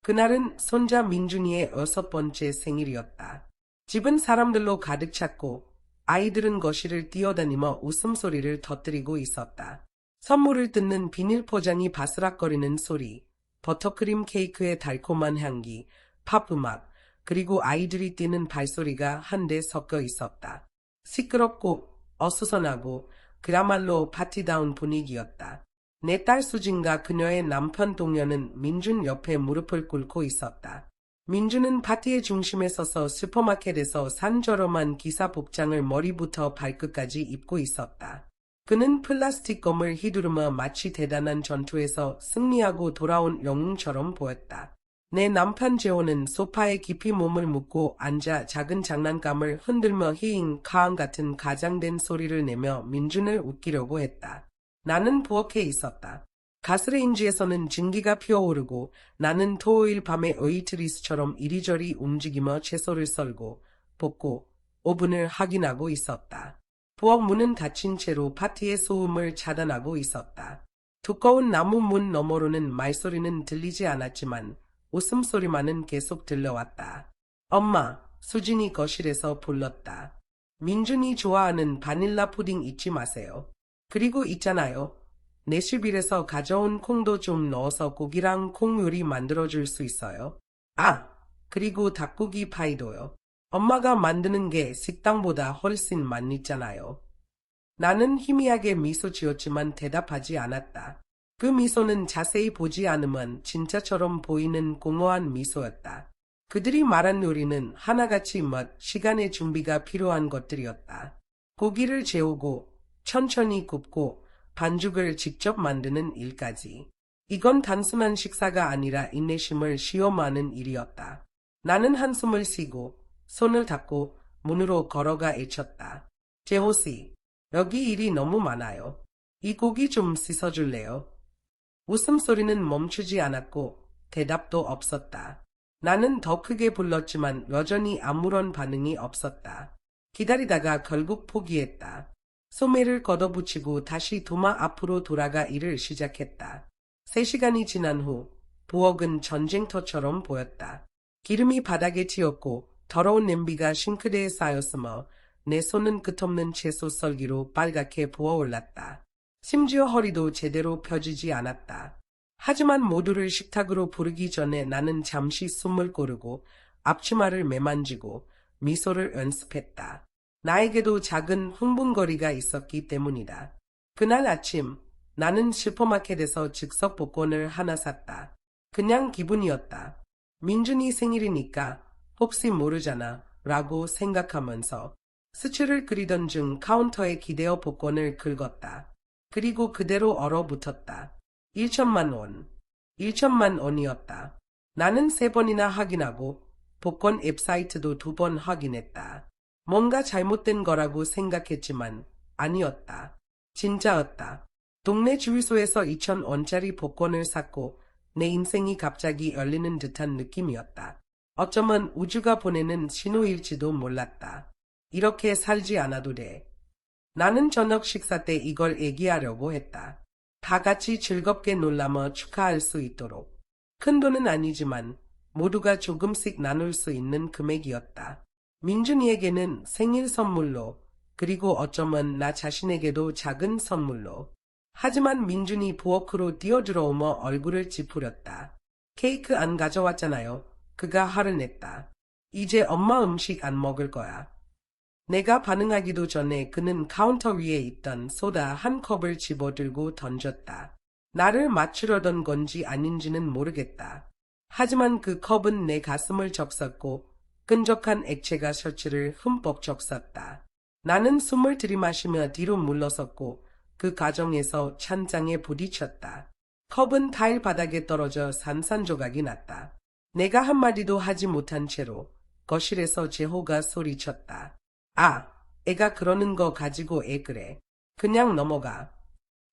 그날은 손자 민준이의 6번째 생일이었다. 집은 사람들로 가득 찼고 아이들은 거실을 뛰어다니며 웃음소리를 터뜨리고 있었다. 선물을 뜯는 비닐 포장이 바스락거리는 소리, 버터크림 케이크의 달콤한 향기, 팝 음악, 그리고 아이들이 뛰는 발소리가 한데 섞여 있었다. 시끄럽고 어수선하고 그야말로 파티다운 분위기였다. 내 딸 수진과 그녀의 남편 동료는 민준 옆에 무릎을 꿇고 있었다. 민준은 파티의 중심에 서서 슈퍼마켓에서 산 저렴한 기사 복장을 머리부터 발끝까지 입고 있었다. 그는 플라스틱 껌을 휘두르며 마치 대단한 전투에서 승리하고 돌아온 영웅처럼 보였다. 내 남편 재호는 소파에 깊이 몸을 묻고 앉아 작은 장난감을 흔들며 히잉 카응 같은 가장된 소리를 내며 민준을 웃기려고 했다. 나는 부엌에 있었다. 가스레인지에서는 증기가 피어오르고 나는 토요일 밤의 웨이트리스처럼 이리저리 움직이며 채소를 썰고 볶고 오븐을 확인하고 있었다. 부엌 문은 닫힌 채로 파티의 소음을 차단하고 있었다. 두꺼운 나무 문 너머로는 말소리는 들리지 않았지만 웃음소리만은 계속 들려왔다. 엄마, 수진이 거실에서 불렀다. 민준이 좋아하는 바닐라 푸딩 잊지 마세요. 그리고 있잖아요. 내실빌에서 가져온 콩도 좀 넣어서 고기랑 콩 요리 만들어줄 수 있어요. 아, 그리고 닭고기 파이도요. 엄마가 만드는 게 식당보다 훨씬 맛있잖아요. 나는 희미하게 미소 지었지만 대답하지 않았다. 그 미소는 자세히 보지 않으면 진짜처럼 보이는 공허한 미소였다. 그들이 말한 요리는 하나같이 시간의 준비가 필요한 것들이었다. 고기를 재우고 천천히 굽고 반죽을 직접 만드는 일까지. 이건 단순한 식사가 아니라 인내심을 시험하는 일이었다. 나는 한숨을 쉬고 손을 닦고 문으로 걸어가 외쳤다. 재호씨, 여기 일이 너무 많아요. 이 고기 좀 씻어줄래요? 웃음소리는 멈추지 않았고 대답도 없었다. 나는 더 크게 불렀지만 여전히 아무런 반응이 없었다. 기다리다가 결국 포기했다. 소매를 걷어붙이고 다시 도마 앞으로 돌아가 일을 시작했다. 3시간이 지난 후 부엌은 전쟁터처럼 보였다. 기름이 바닥에 튀었고 더러운 냄비가 싱크대에 쌓였으며 내 손은 끝없는 채소 썰기로 빨갛게 부어올랐다. 심지어 허리도 제대로 펴지지 않았다. 하지만 모두를 식탁으로 부르기 전에 나는 잠시 숨을 고르고 앞치마를 매만지고 미소를 연습했다. 나에게도 작은 흥분거리가 있었기 때문이다. 그날 아침 나는 슈퍼마켓에서 즉석 복권을 하나 샀다. 그냥 기분이었다. 민준이 생일이니까 혹시 모르잖아 라고 생각하면서 수치를 그리던 중 카운터에 기대어 복권을 긁었다. 그리고 그대로 얼어붙었다. 1천만 원. 1천만 원이었다. 나는 3번이나 확인하고 복권 웹사이트도 2번 확인했다. 뭔가 잘못된 거라고 생각했지만 아니었다. 진짜였다. 동네 주유소에서 2,000원짜리 복권을 샀고 내 인생이 갑자기 열리는 듯한 느낌이었다. 어쩌면 우주가 보내는 신호일지도 몰랐다. 이렇게 살지 않아도 돼. 나는 저녁 식사 때 이걸 얘기하려고 했다. 다 같이 즐겁게 놀라며 축하할 수 있도록. 큰 돈은 아니지만 모두가 조금씩 나눌 수 있는 금액이었다. 민준이에게는 생일 선물로, 그리고 어쩌면 나 자신에게도 작은 선물로. 하지만 민준이 부엌으로 뛰어들어오며 얼굴을 찌푸렸다. 케이크 안 가져왔잖아요. 그가 화를 냈다. 이제 엄마 음식 안 먹을 거야. 내가 반응하기도 전에 그는 카운터 위에 있던 소다 한 컵을 집어들고 던졌다. 나를 맞추려던 건지 아닌지는 모르겠다. 하지만 그 컵은 내 가슴을 적셨고 끈적한 액체가 셔츠를 흠뻑 적셨다. 나는 숨을 들이마시며 뒤로 물러섰고 그 과정에서 찬장에 부딪혔다. 컵은 타일 바닥에 떨어져 산산조각이 났다. 내가 한마디도 하지 못한 채로 거실에서 재호가 소리쳤다. 아, 애가 그러는 거 가지고 애 그래. 그냥 넘어가.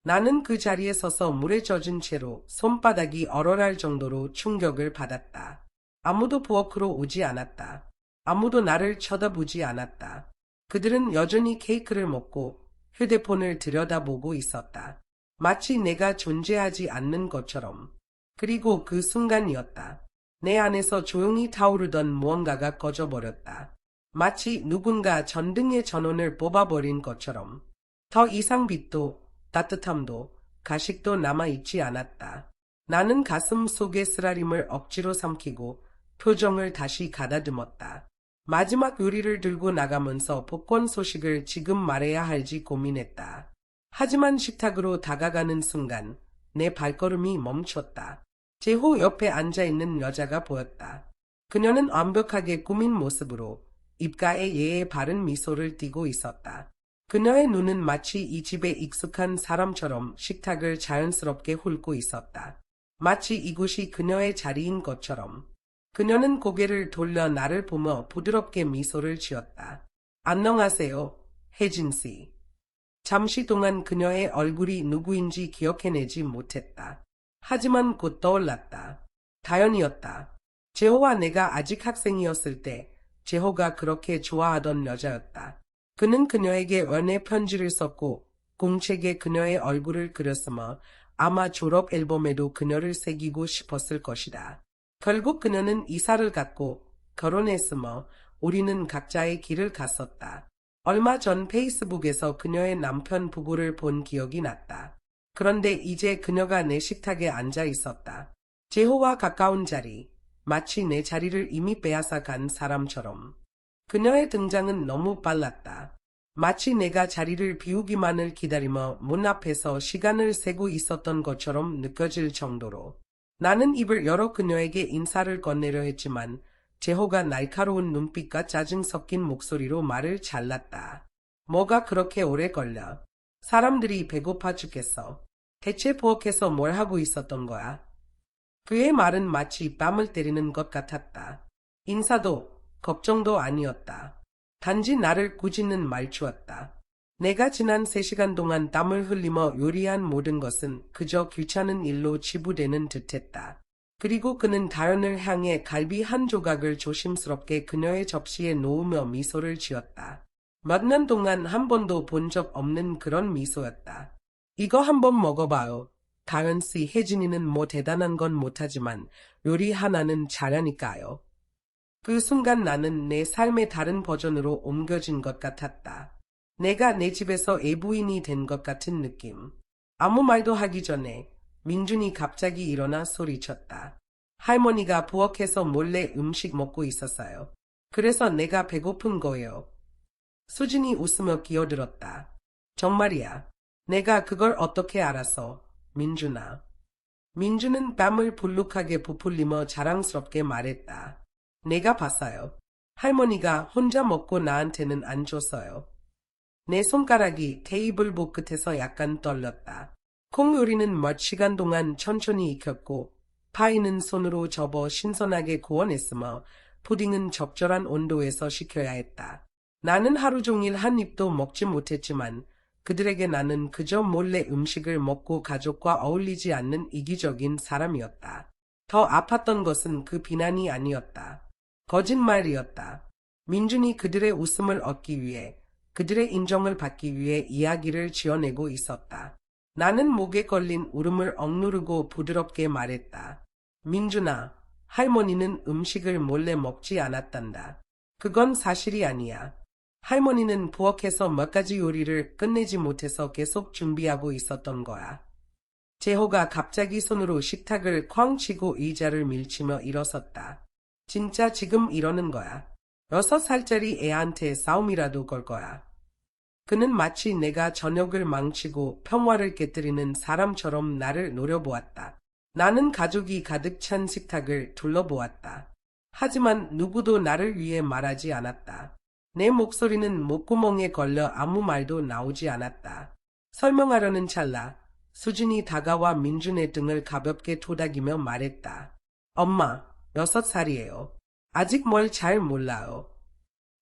나는 그 자리에 서서 물에 젖은 채로 손바닥이 얼얼할 정도로 충격을 받았다. 아무도 부엌으로 오지 않았다. 아무도 나를 쳐다보지 않았다. 그들은 여전히 케이크를 먹고 휴대폰을 들여다보고 있었다. 마치 내가 존재하지 않는 것처럼. 그리고 그 순간이었다. 내 안에서 조용히 타오르던 무언가가 꺼져버렸다. 마치 누군가 전등의 전원을 뽑아버린 것처럼. 더 이상 빛도 따뜻함도 가식도 남아있지 않았다. 나는 가슴 속의 쓰라림을 억지로 삼키고 표정을 다시 가다듬었다. 마지막 요리를 들고 나가면서 복권 소식을 지금 말해야 할지 고민했다. 하지만 식탁으로 다가가는 순간 내 발걸음이 멈췄다. 제호 옆에 앉아있는 여자가 보였다. 그녀는 완벽하게 꾸민 모습으로 입가에 예의 바른 미소를 띠고 있었다. 그녀의 눈은 마치 이 집에 익숙한 사람처럼 식탁을 자연스럽게 훑고 있었다. 마치 이곳이 그녀의 자리인 것처럼. 그녀는 고개를 돌려 나를 보며 부드럽게 미소를 지었다. 안녕하세요, 혜진 씨. 잠시 동안 그녀의 얼굴이 누구인지 기억해내지 못했다. 하지만 곧 떠올랐다. 다연이었다. 제호와 내가 아직 학생이었을 때 제호가 그렇게 좋아하던 여자였다. 그는 그녀에게 연애 편지를 썼고 공책에 그녀의 얼굴을 그렸으며 아마 졸업 앨범에도 그녀를 새기고 싶었을 것이다. 결국 그녀는 이사를 갔고 결혼했으며 우리는 각자의 길을 갔었다. 얼마 전 페이스북에서 그녀의 남편 부부를 본 기억이 났다. 그런데 이제 그녀가 내 식탁에 앉아 있었다. 제호와 가까운 자리, 마치 내 자리를 이미 빼앗아 간 사람처럼. 그녀의 등장은 너무 빨랐다. 마치 내가 자리를 비우기만을 기다리며 문 앞에서 시간을 세고 있었던 것처럼 느껴질 정도로. 나는 입을 열어 그녀에게 인사를 건네려 했지만 제호가 날카로운 눈빛과 짜증 섞인 목소리로 말을 잘랐다. 뭐가 그렇게 오래 걸려? 사람들이 배고파 죽겠어. 대체 부엌에서 뭘 하고 있었던 거야? 그의 말은 마치 뺨을 때리는 것 같았다. 인사도 걱정도 아니었다. 단지 나를 꾸짖는 말투였다. 내가 지난 3시간 동안 땀을 흘리며 요리한 모든 것은 그저 귀찮은 일로 치부되는 듯했다. 그리고 그는 다연을 향해 갈비 한 조각을 조심스럽게 그녀의 접시에 놓으며 미소를 지었다. 몇 년 동안 한 번도 본 적 없는 그런 미소였다. 이거 한번 먹어봐요. 다연씨, 혜진이는 뭐 대단한 건 못하지만 요리 하나는 잘하니까요. 그 순간 나는 내 삶의 다른 버전으로 옮겨진 것 같았다. 내가 내 집에서 애부인이 된 것 같은 느낌. 아무 말도 하기 전에 민준이 갑자기 일어나 소리쳤다. 할머니가 부엌에서 몰래 음식 먹고 있었어요. 그래서 내가 배고픈 거예요. 수진이 웃으며 끼어들었다. 정말이야. 내가 그걸 어떻게 알았어, 민준아. 민준은 뺨을 불룩하게 부풀리며 자랑스럽게 말했다. 내가 봤어요. 할머니가 혼자 먹고 나한테는 안 줬어요. 내 손가락이 테이블복 끝에서 약간 떨렸다. 콩 요리는 몇 시간 동안 천천히 익혔고 파이는 손으로 접어 신선하게 구워냈으며 푸딩은 적절한 온도에서 식혀야 했다. 나는 하루 종일 한 입도 먹지 못했지만 그들에게 나는 그저 몰래 음식을 먹고 가족과 어울리지 않는 이기적인 사람이었다. 더 아팠던 것은 그 비난이 아니었다. 거짓말이었다. 민준이 그들의 웃음을 얻기 위해, 그들의 인정을 받기 위해 이야기를 지어내고 있었다. 나는 목에 걸린 울음을 억누르고 부드럽게 말했다. 민준아, 할머니는 음식을 몰래 먹지 않았단다. 그건 사실이 아니야. 할머니는 부엌에서 몇 가지 요리를 끝내지 못해서 계속 준비하고 있었던 거야. 제호가 갑자기 손으로 식탁을 쾅 치고 의자를 밀치며 일어섰다. 진짜 지금 이러는 거야. 6살짜리 애한테 싸움이라도 걸 거야. 그는 마치 내가 저녁을 망치고 평화를 깨뜨리는 사람처럼 나를 노려보았다. 나는 가족이 가득 찬 식탁을 둘러보았다. 하지만 누구도 나를 위해 말하지 않았다. 내 목소리는 목구멍에 걸려 아무 말도 나오지 않았다. 설명하려는 찰나 수진이 다가와 민준의 등을 가볍게 토닥이며 말했다. 엄마, 6살이에요. 아직 뭘 잘 몰라요.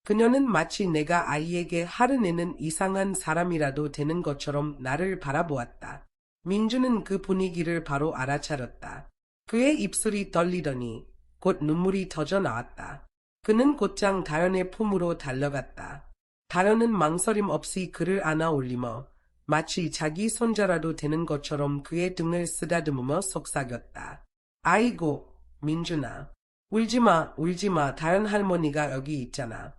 그녀는 마치 내가 아이에게 화를 내는 이상한 사람이라도 되는 것처럼 나를 바라보았다. 민준은 그 분위기를 바로 알아차렸다. 그의 입술이 떨리더니 곧 눈물이 터져 나왔다. 그는 곧장 다연의 품으로 달려갔다. 다연은 망설임 없이 그를 안아 올리며 마치 자기 손자라도 되는 것처럼 그의 등을 쓰다듬으며 속삭였다. 아이고, 민준아. 울지마, 울지마. 다현 할머니가 여기 있잖아.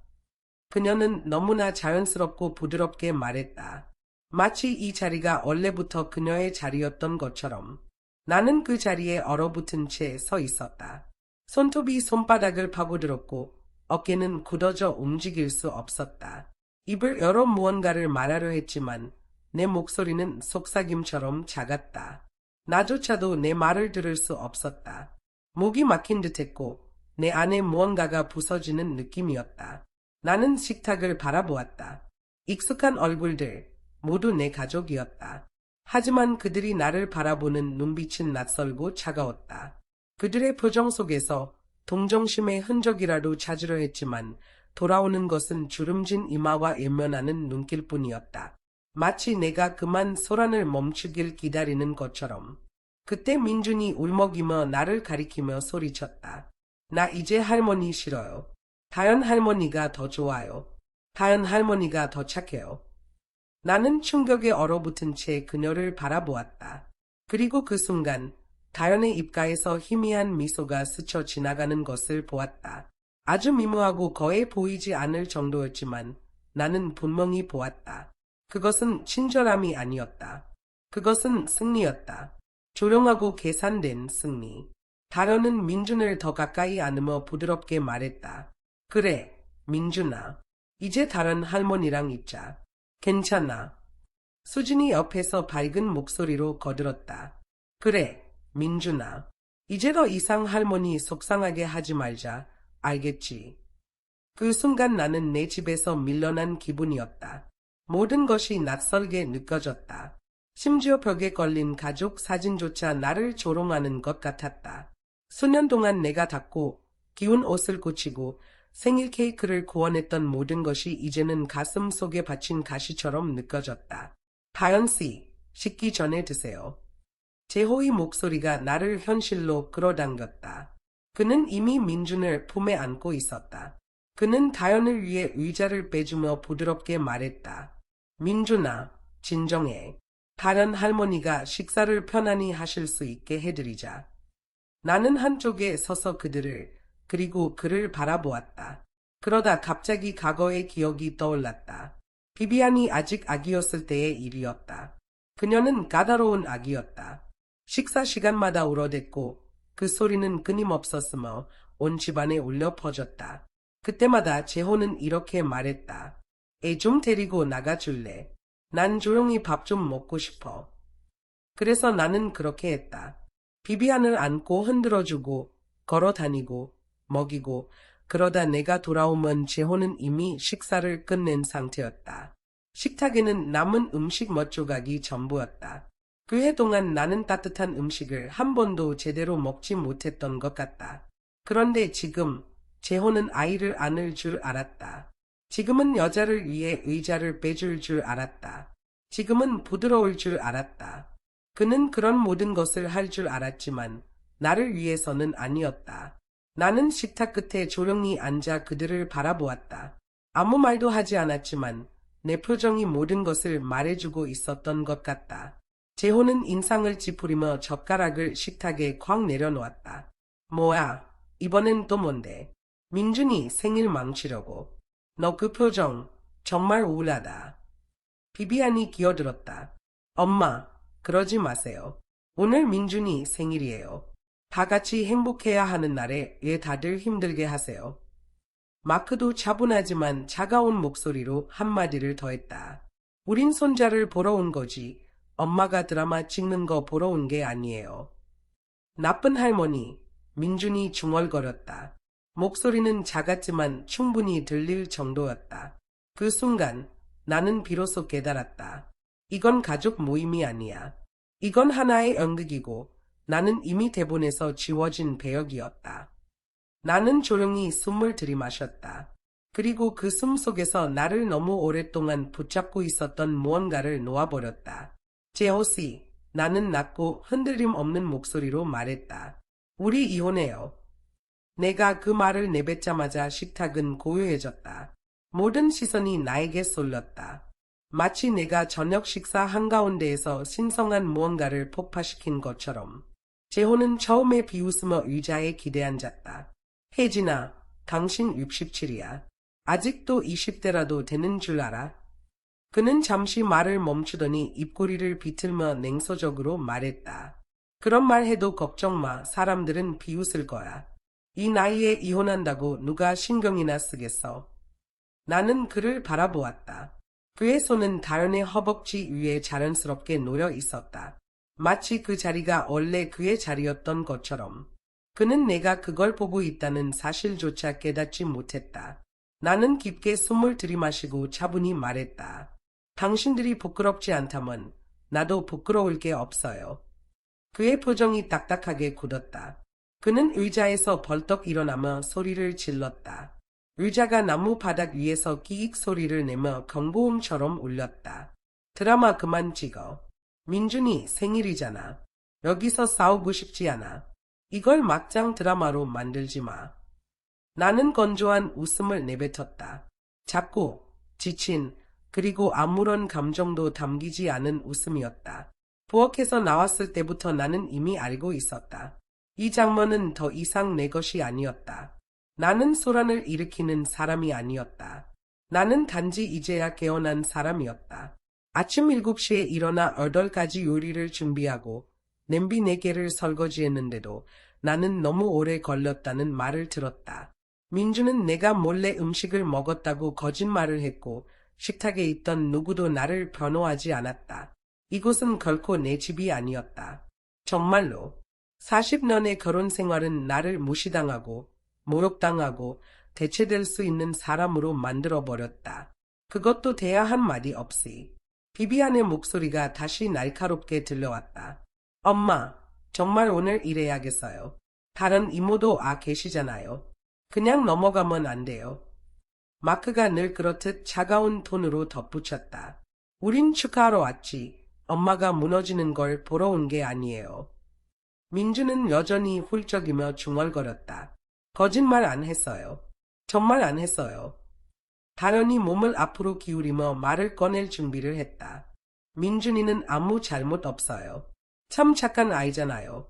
그녀는 너무나 자연스럽고 부드럽게 말했다. 마치 이 자리가 원래부터 그녀의 자리였던 것처럼. 나는 그 자리에 얼어붙은 채 서 있었다. 손톱이 손바닥을 파고들었고 어깨는 굳어져 움직일 수 없었다. 입을 열어 무언가를 말하려 했지만 내 목소리는 속삭임처럼 작았다. 나조차도 내 말을 들을 수 없었다. 목이 막힌 듯했고 내 안에 무언가가 부서지는 느낌이었다. 나는 식탁을 바라보았다. 익숙한 얼굴들, 모두 내 가족이었다. 하지만 그들이 나를 바라보는 눈빛은 낯설고 차가웠다. 그들의 표정 속에서 동정심의 흔적이라도 찾으려 했지만 돌아오는 것은 주름진 이마와 일면하는 눈길뿐이었다. 마치 내가 그만 소란을 멈추길 기다리는 것처럼. 그때 민준이 울먹이며 나를 가리키며 소리쳤다. 나 이제 할머니 싫어요. 다현 할머니가 더 좋아요. 다현 할머니가 더 착해요. 나는 충격에 얼어붙은 채 그녀를 바라보았다. 그리고 그 순간 다현의 입가에서 희미한 미소가 스쳐 지나가는 것을 보았다. 아주 미묘하고 거의 보이지 않을 정도였지만 나는 분명히 보았다. 그것은 친절함이 아니었다. 그것은 승리였다. 조용하고 계산된 승리. 다현은 민준을 더 가까이 안으며 부드럽게 말했다. 그래, 민준아. 이제 다른 할머니랑 있자. 괜찮아. 수진이 옆에서 밝은 목소리로 거들었다. 그래, 민준아. 이제 더 이상 할머니 속상하게 하지 말자. 알겠지? 그 순간 나는 내 집에서 밀려난 기분이었다. 모든 것이 낯설게 느껴졌다. 심지어 벽에 걸린 가족 사진조차 나를 조롱하는 것 같았다. 수년 동안 내가 닦고 기운 옷을 고치고 생일 케이크를 구원했던 모든 것이 이제는 가슴 속에 받친 가시처럼 느껴졌다. 다현씨, 식기 전에 드세요. 제호의 목소리가 나를 현실로 끌어당겼다. 그는 이미 민준을 품에 안고 있었다. 그는 다현을 위해 의자를 빼주며 부드럽게 말했다. 민준아, 진정해. 다현 할머니가 식사를 편안히 하실 수 있게 해드리자. 나는 한쪽에 서서 그리고 그를 바라보았다. 그러다 갑자기 과거의 기억이 떠올랐다. 비비안이 아직 아기였을 때의 일이었다. 그녀는 까다로운 아기였다. 식사 시간마다 울어댔고 그 소리는 끊임없었으며 온 집안에 울려 퍼졌다. 그때마다 재호는 이렇게 말했다. 애 좀 데리고 나가줄래? 난 조용히 밥 좀 먹고 싶어. 그래서 나는 그렇게 했다. 비비안을 안고 흔들어주고 걸어다니고 먹이고 그러다 내가 돌아오면 재호는 이미 식사를 끝낸 상태였다. 식탁에는 남은 음식 몇 조각이 전부였다. 그 해 동안 나는 따뜻한 음식을 한 번도 제대로 먹지 못했던 것 같다. 그런데 지금 재호는 아이를 안을 줄 알았다. 지금은 여자를 위해 의자를 빼줄 줄 알았다. 지금은 부드러울 줄 알았다. 그는 그런 모든 것을 할 줄 알았지만 나를 위해서는 아니었다. 나는 식탁 끝에 조용히 앉아 그들을 바라보았다. 아무 말도 하지 않았지만 내 표정이 모든 것을 말해주고 있었던 것 같다. 재호는 인상을 찌푸리며 젓가락을 식탁에 쾅 내려놓았다. 뭐야, 이번엔 또 뭔데? 민준이 생일 망치려고. 너 그 표정 정말 우울하다. 비비안이 기어들었다. 엄마, 그러지 마세요. 오늘 민준이 생일이에요. 다 같이 행복해야 하는 날에 얘 다들 힘들게 하세요. 마크도 차분하지만 차가운 목소리로 한마디를 더했다. 우린 손자를 보러 온 거지. 엄마가 드라마 찍는 거 보러 온 게 아니에요. 나쁜 할머니, 민준이 중얼거렸다. 목소리는 작았지만 충분히 들릴 정도였다. 그 순간 나는 비로소 깨달았다. 이건 가족 모임이 아니야. 이건 하나의 연극이고 나는 이미 대본에서 지워진 배역이었다. 나는 조용히 숨을 들이마셨다. 그리고 그 숨 속에서 나를 너무 오랫동안 붙잡고 있었던 무언가를 놓아버렸다. 재호씨, 나는 낮고 흔들림 없는 목소리로 말했다. 우리 이혼해요. 내가 그 말을 내뱉자마자 식탁은 고요해졌다. 모든 시선이 나에게 쏠렸다. 마치 내가 저녁 식사 한가운데에서 신성한 무언가를 폭파시킨 것처럼. 재호는 처음에 비웃으며 의자에 기대앉았다. 혜진아, 당신 67이야. 아직도 20대라도 되는 줄 알아? 그는 잠시 말을 멈추더니 입꼬리를 비틀며 냉소적으로 말했다. 그런 말 해도 걱정 마. 사람들은 비웃을 거야. 이 나이에 이혼한다고 누가 신경이나 쓰겠어. 나는 그를 바라보았다. 그의 손은 다연의 허벅지 위에 자연스럽게 놓여 있었다. 마치 그 자리가 원래 그의 자리였던 것처럼. 그는 내가 그걸 보고 있다는 사실조차 깨닫지 못했다. 나는 깊게 숨을 들이마시고 차분히 말했다. 당신들이 부끄럽지 않다면 나도 부끄러울 게 없어요. 그의 표정이 딱딱하게 굳었다. 그는 의자에서 벌떡 일어나며 소리를 질렀다. 의자가 나무 바닥 위에서 끼익 소리를 내며 경보음처럼 울렸다. 드라마 그만 찍어. 민준이 생일이잖아. 여기서 싸우고 싶지 않아. 이걸 막장 드라마로 만들지 마. 나는 건조한 웃음을 내뱉었다. 작고, 지친, 그리고 아무런 감정도 담기지 않은 웃음이었다. 부엌에서 나왔을 때부터 나는 이미 알고 있었다. 이 장면은 더 이상 내 것이 아니었다. 나는 소란을 일으키는 사람이 아니었다. 나는 단지 이제야 깨어난 사람이었다. 아침 7시에 일어나 8가지 요리를 준비하고 냄비 4개를 설거지했는데도 나는 너무 오래 걸렸다는 말을 들었다. 민주는 내가 몰래 음식을 먹었다고 거짓말을 했고 식탁에 있던 누구도 나를 변호하지 않았다. 이곳은 결코 내 집이 아니었다. 정말로 40년의 결혼 생활은 나를 무시당하고 모욕당하고 대체될 수 있는 사람으로 만들어버렸다. 그것도 대야 한 마디 없이. 비비안의 목소리가 다시 날카롭게 들려왔다. 엄마, 정말 오늘 일해야겠어요. 다른 이모도 계시잖아요. 그냥 넘어가면 안 돼요. 마크가 늘 그렇듯 차가운 톤으로 덧붙였다. 우린 축하하러 왔지. 엄마가 무너지는 걸 보러 온 게 아니에요. 민주는 여전히 훌쩍이며 중얼거렸다. 거짓말 안 했어요. 정말 안 했어요. 다연이 몸을 앞으로 기울이며 말을 꺼낼 준비를 했다. 민준이는 아무 잘못 없어요. 참 착한 아이잖아요.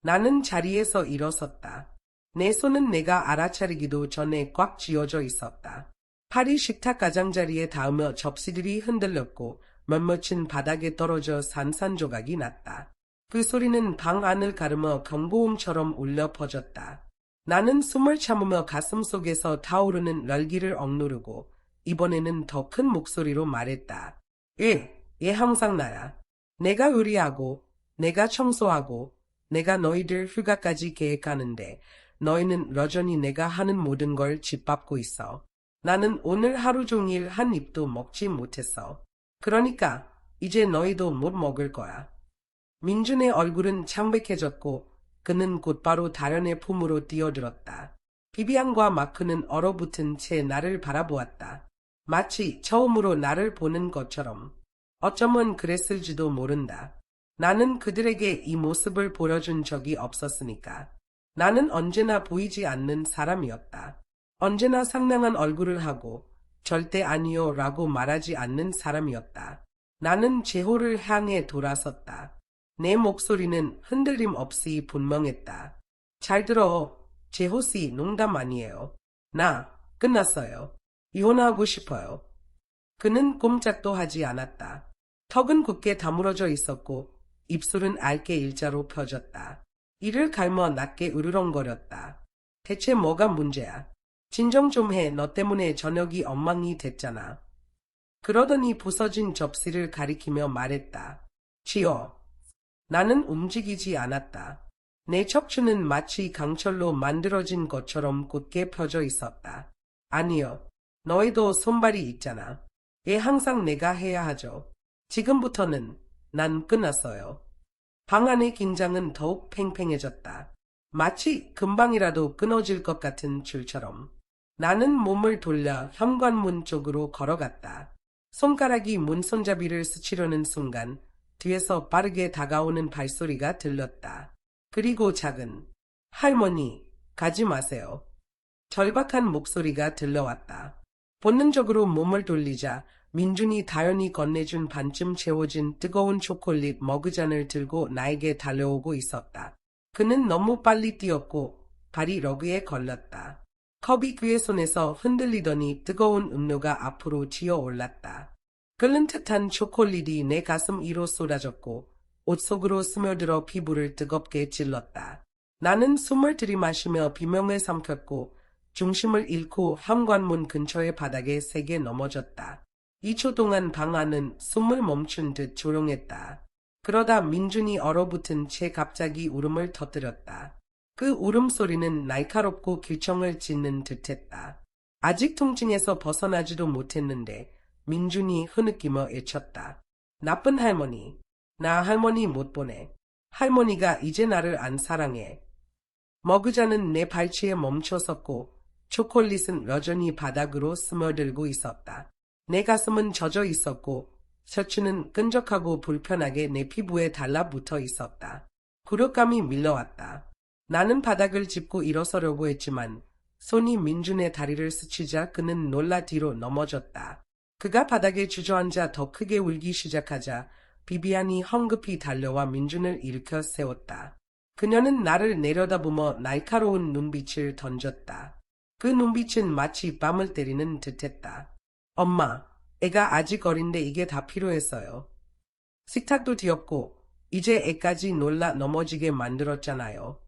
나는 자리에서 일어섰다. 내 손은 내가 알아차리기도 전에 꽉 쥐어져 있었다. 팔이 식탁 가장자리에 닿으며 접시들이 흔들렸고 몇몇은 바닥에 떨어져 산산조각이 났다. 그 소리는 방 안을 가르며 경보음처럼 울려 퍼졌다. 나는 숨을 참으며 가슴 속에서 타오르는 열기를 억누르고 이번에는 더 큰 목소리로 말했다. 얘 항상 나야. 내가 요리하고 내가 청소하고 내가 너희들 휴가까지 계획하는데 너희는 여전히 내가 하는 모든 걸 짓밟고 있어. 나는 오늘 하루 종일 한 입도 먹지 못했어. 그러니까 이제 너희도 못 먹을 거야. 민준의 얼굴은 창백해졌고 그는 곧바로 다연의 품으로 뛰어들었다. 비비안과 마크는 얼어붙은 채 나를 바라보았다. 마치 처음으로 나를 보는 것처럼. 어쩌면 그랬을지도 모른다. 나는 그들에게 이 모습을 보여준 적이 없었으니까. 나는 언제나 보이지 않는 사람이었다. 언제나 상냥한 얼굴을 하고 절대 아니요 라고 말하지 않는 사람이었다. 나는 제호를 향해 돌아섰다. 내 목소리는 흔들림 없이 분명했다. 잘 들어. 제호씨, 농담 아니에요. 나 끝났어요. 이혼하고 싶어요. 그는 꼼짝도 하지 않았다. 턱은 굳게 다물어져 있었고 입술은 알게 일자로 펴졌다. 이를 갈며 낮게 으르렁거렸다. 대체 뭐가 문제야? 진정 좀 해. 너 때문에 저녁이 엉망이 됐잖아. 그러더니 부서진 접시를 가리키며 말했다. 치워. 나는 움직이지 않았다. 내 척추는 마치 강철로 만들어진 것처럼 굳게 펴져 있었다. 아니요. 너희도 손발이 있잖아. 항상 내가 해야 하죠. 지금부터는 난 끝났어요. 방 안의 긴장은 더욱 팽팽해졌다. 마치 금방이라도 끊어질 것 같은 줄처럼. 나는 몸을 돌려 현관문 쪽으로 걸어갔다. 손가락이 문 손잡이를 스치려는 순간 뒤에서 빠르게 다가오는 발소리가 들렸다. 그리고 작은 할머니, 가지 마세요. 절박한 목소리가 들려왔다. 본능적으로 몸을 돌리자 민준이 다연이 건네준 반쯤 채워진 뜨거운 초콜릿 머그잔을 들고 나에게 달려오고 있었다. 그는 너무 빨리 뛰었고 발이 러그에 걸렸다. 컵이 그의 손에서 흔들리더니 뜨거운 음료가 앞으로 지어 올랐다. 끓는 듯한 초콜릿이 내 가슴 위로 쏟아졌고 옷 속으로 스며들어 피부를 뜨겁게 찔렀다. 나는 숨을 들이마시며 비명을 삼켰고 중심을 잃고 현관문 근처의 바닥에 세게 넘어졌다. 2초 동안 방 안은 숨을 멈춘 듯 조용했다. 그러다 민준이 얼어붙은 채 갑자기 울음을 터뜨렸다. 그 울음소리는 날카롭고 길청을 찢는 듯했다. 아직 통증에서 벗어나지도 못했는데 민준이 흐느끼며 외쳤다. 나쁜 할머니. 나 할머니 못 보내. 할머니가 이제 나를 안 사랑해. 머그자는 내 발치에 멈춰섰고 초콜릿은 여전히 바닥으로 스며들고 있었다. 내 가슴은 젖어 있었고 셔츠는 끈적하고 불편하게 내 피부에 달라붙어 있었다. 굴욕감이 밀려왔다. 나는 바닥을 짚고 일어서려고 했지만 손이 민준의 다리를 스치자 그는 놀라 뒤로 넘어졌다. 그가 바닥에 주저앉아 더 크게 울기 시작하자 비비안이 황급히 달려와 민준을 일으켜 세웠다. 그녀는 나를 내려다보며 날카로운 눈빛을 던졌다. 그 눈빛은 마치 뺨을 때리는 듯했다. 엄마, 애가 아직 어린데 이게 다 필요했어요. 식탁도 뒤엎고 이제 애까지 놀라 넘어지게 만들었잖아요.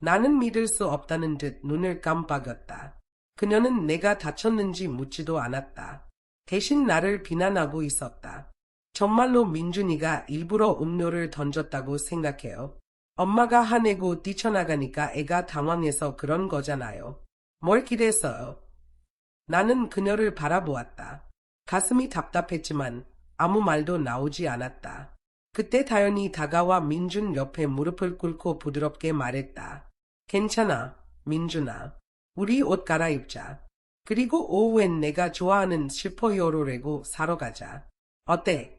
나는 믿을 수 없다는 듯 눈을 깜빡였다. 그녀는 내가 다쳤는지 묻지도 않았다. 대신 나를 비난하고 있었다. 정말로 민준이가 일부러 음료를 던졌다고 생각해요. 엄마가 화내고 뛰쳐나가니까 애가 당황해서 그런 거잖아요. 뭘 기대했어요? 나는 그녀를 바라보았다. 가슴이 답답했지만 아무 말도 나오지 않았다. 그때 다연이 다가와 민준 옆에 무릎을 꿇고 부드럽게 말했다. 괜찮아, 민준아. 우리 옷 갈아입자. 그리고 오후엔 내가 좋아하는 슈퍼히어로레고 사러 가자. 어때?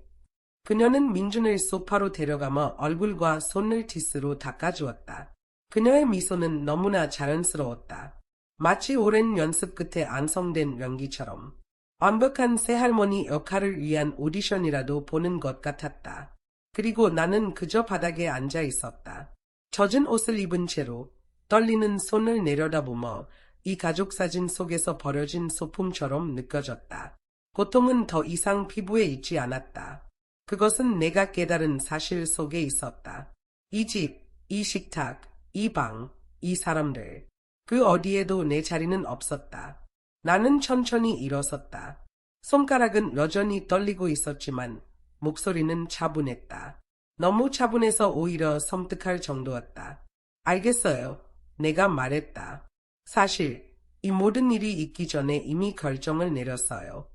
그녀는 민준을 소파로 데려가며 얼굴과 손을 티스로 닦아주었다. 그녀의 미소는 너무나 자연스러웠다. 마치 오랜 연습 끝에 완성된 연기처럼. 완벽한 새할머니 역할을 위한 오디션이라도 보는 것 같았다. 그리고 나는 그저 바닥에 앉아 있었다. 젖은 옷을 입은 채로 떨리는 손을 내려다보며 이 가족 사진 속에서 버려진 소품처럼 느껴졌다. 고통은 더 이상 피부에 있지 않았다. 그것은 내가 깨달은 사실 속에 있었다. 이 집, 이 식탁, 이 방, 이 사람들. 그 어디에도 내 자리는 없었다. 나는 천천히 일어섰다. 손가락은 여전히 떨리고 있었지만 목소리는 차분했다. 너무 차분해서 오히려 섬뜩할 정도였다. 알겠어요. 내가 말했다. 사실 이 모든 일이 있기 전에 이미 결정을 내렸어요.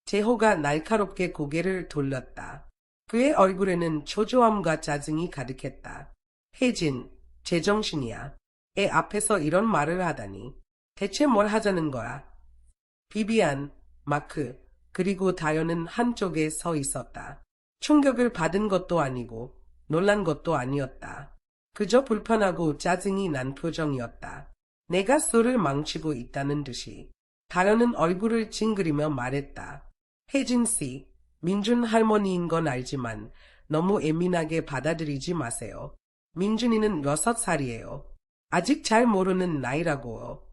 재호가 날카롭게 고개를 돌렸다. 그의 얼굴에는 초조함과 짜증이 가득했다. 혜진, 제정신이야. 애 앞에서 이런 말을 하다니. 대체 뭘 하자는 거야? 비비안, 마크, 그리고 다연은 한쪽에 서 있었다. 충격을 받은 것도 아니고 놀란 것도 아니었다. 그저 불편하고 짜증이 난 표정이었다. 내가 술을 망치고 있다는 듯이. 다연은 얼굴을 찡그리며 말했다. 혜진 씨, 민준 할머니인 건 알지만 너무 예민하게 받아들이지 마세요. 민준이는 6살이에요. 아직 잘 모르는 나이라고요.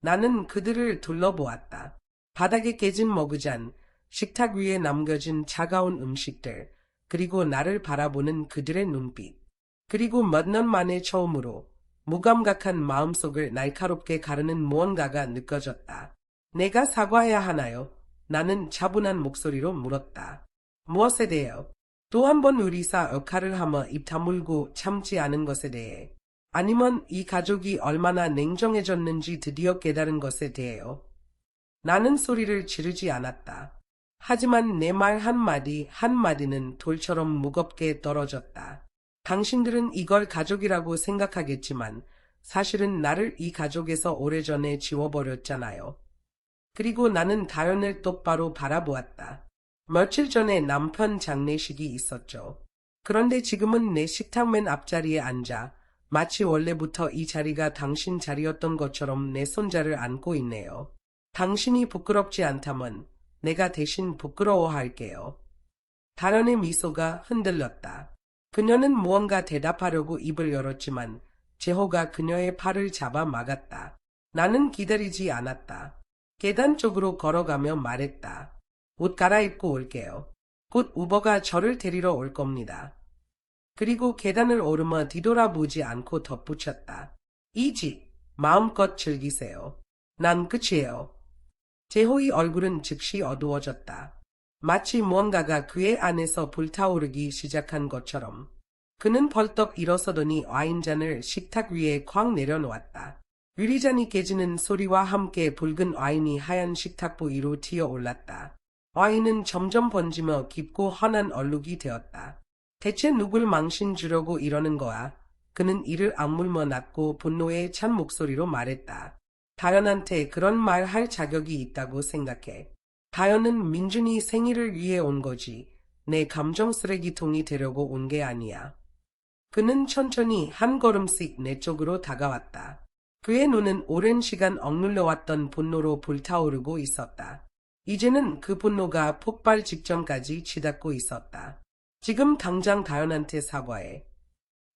나는 그들을 둘러보았다. 바닥에 깨진 머그잔, 식탁 위에 남겨진 차가운 음식들, 그리고 나를 바라보는 그들의 눈빛. 그리고 몇 년 만에 처음으로 무감각한 마음속을 날카롭게 가르는 무언가가 느껴졌다. 내가 사과해야 하나요? 나는 차분한 목소리로 물었다. 무엇에 대해요? 또 한 번 의리사 역할을 하며 입 다물고 참지 않은 것에 대해. 아니면 이 가족이 얼마나 냉정해졌는지 드디어 깨달은 것에 대해요. 나는 소리를 지르지 않았다. 하지만 내 말 한마디 한마디는 돌처럼 무겁게 떨어졌다. 당신들은 이걸 가족이라고 생각하겠지만 사실은 나를 이 가족에서 오래전에 지워버렸잖아요. 그리고 나는 다연을 똑바로 바라보았다. 며칠 전에 남편 장례식이 있었죠. 그런데 지금은 내 식탁 맨 앞자리에 앉아 마치 원래부터 이 자리가 당신 자리였던 것처럼 내 손자를 안고 있네요. 당신이 부끄럽지 않다면 내가 대신 부끄러워할게요. 다연의 미소가 흔들렸다. 그녀는 무언가 대답하려고 입을 열었지만 재호가 그녀의 팔을 잡아 막았다. 나는 기다리지 않았다. 계단 쪽으로 걸어가며 말했다. 옷 갈아입고 올게요. 곧 우버가 저를 데리러 올 겁니다. 그리고 계단을 오르며 뒤돌아보지 않고 덧붙였다. 이 집 마음껏 즐기세요. 난 끝이에요. 재호의 얼굴은 즉시 어두워졌다. 마치 무언가가 그의 안에서 불타오르기 시작한 것처럼. 그는 벌떡 일어서더니 와인잔을 식탁 위에 쾅 내려놓았다. 유리잔이 깨지는 소리와 함께 붉은 와인이 하얀 식탁 위로 튀어올랐다. 와인은 점점 번지며 깊고 환한 얼룩이 되었다. 대체 누굴 망신 주려고 이러는 거야? 그는 이를 악물며 낮고 분노에 찬 목소리로 말했다. 다현한테 그런 말 할 자격이 있다고 생각해. 다현은 민준이 생일을 위해 온 거지. 내 감정 쓰레기통이 되려고 온 게 아니야. 그는 천천히 한 걸음씩 내 쪽으로 다가왔다. 그의 눈은 오랜 시간 억눌려왔던 분노로 불타오르고 있었다. 이제는 그 분노가 폭발 직전까지 치닫고 있었다. 지금 당장 다현한테 사과해.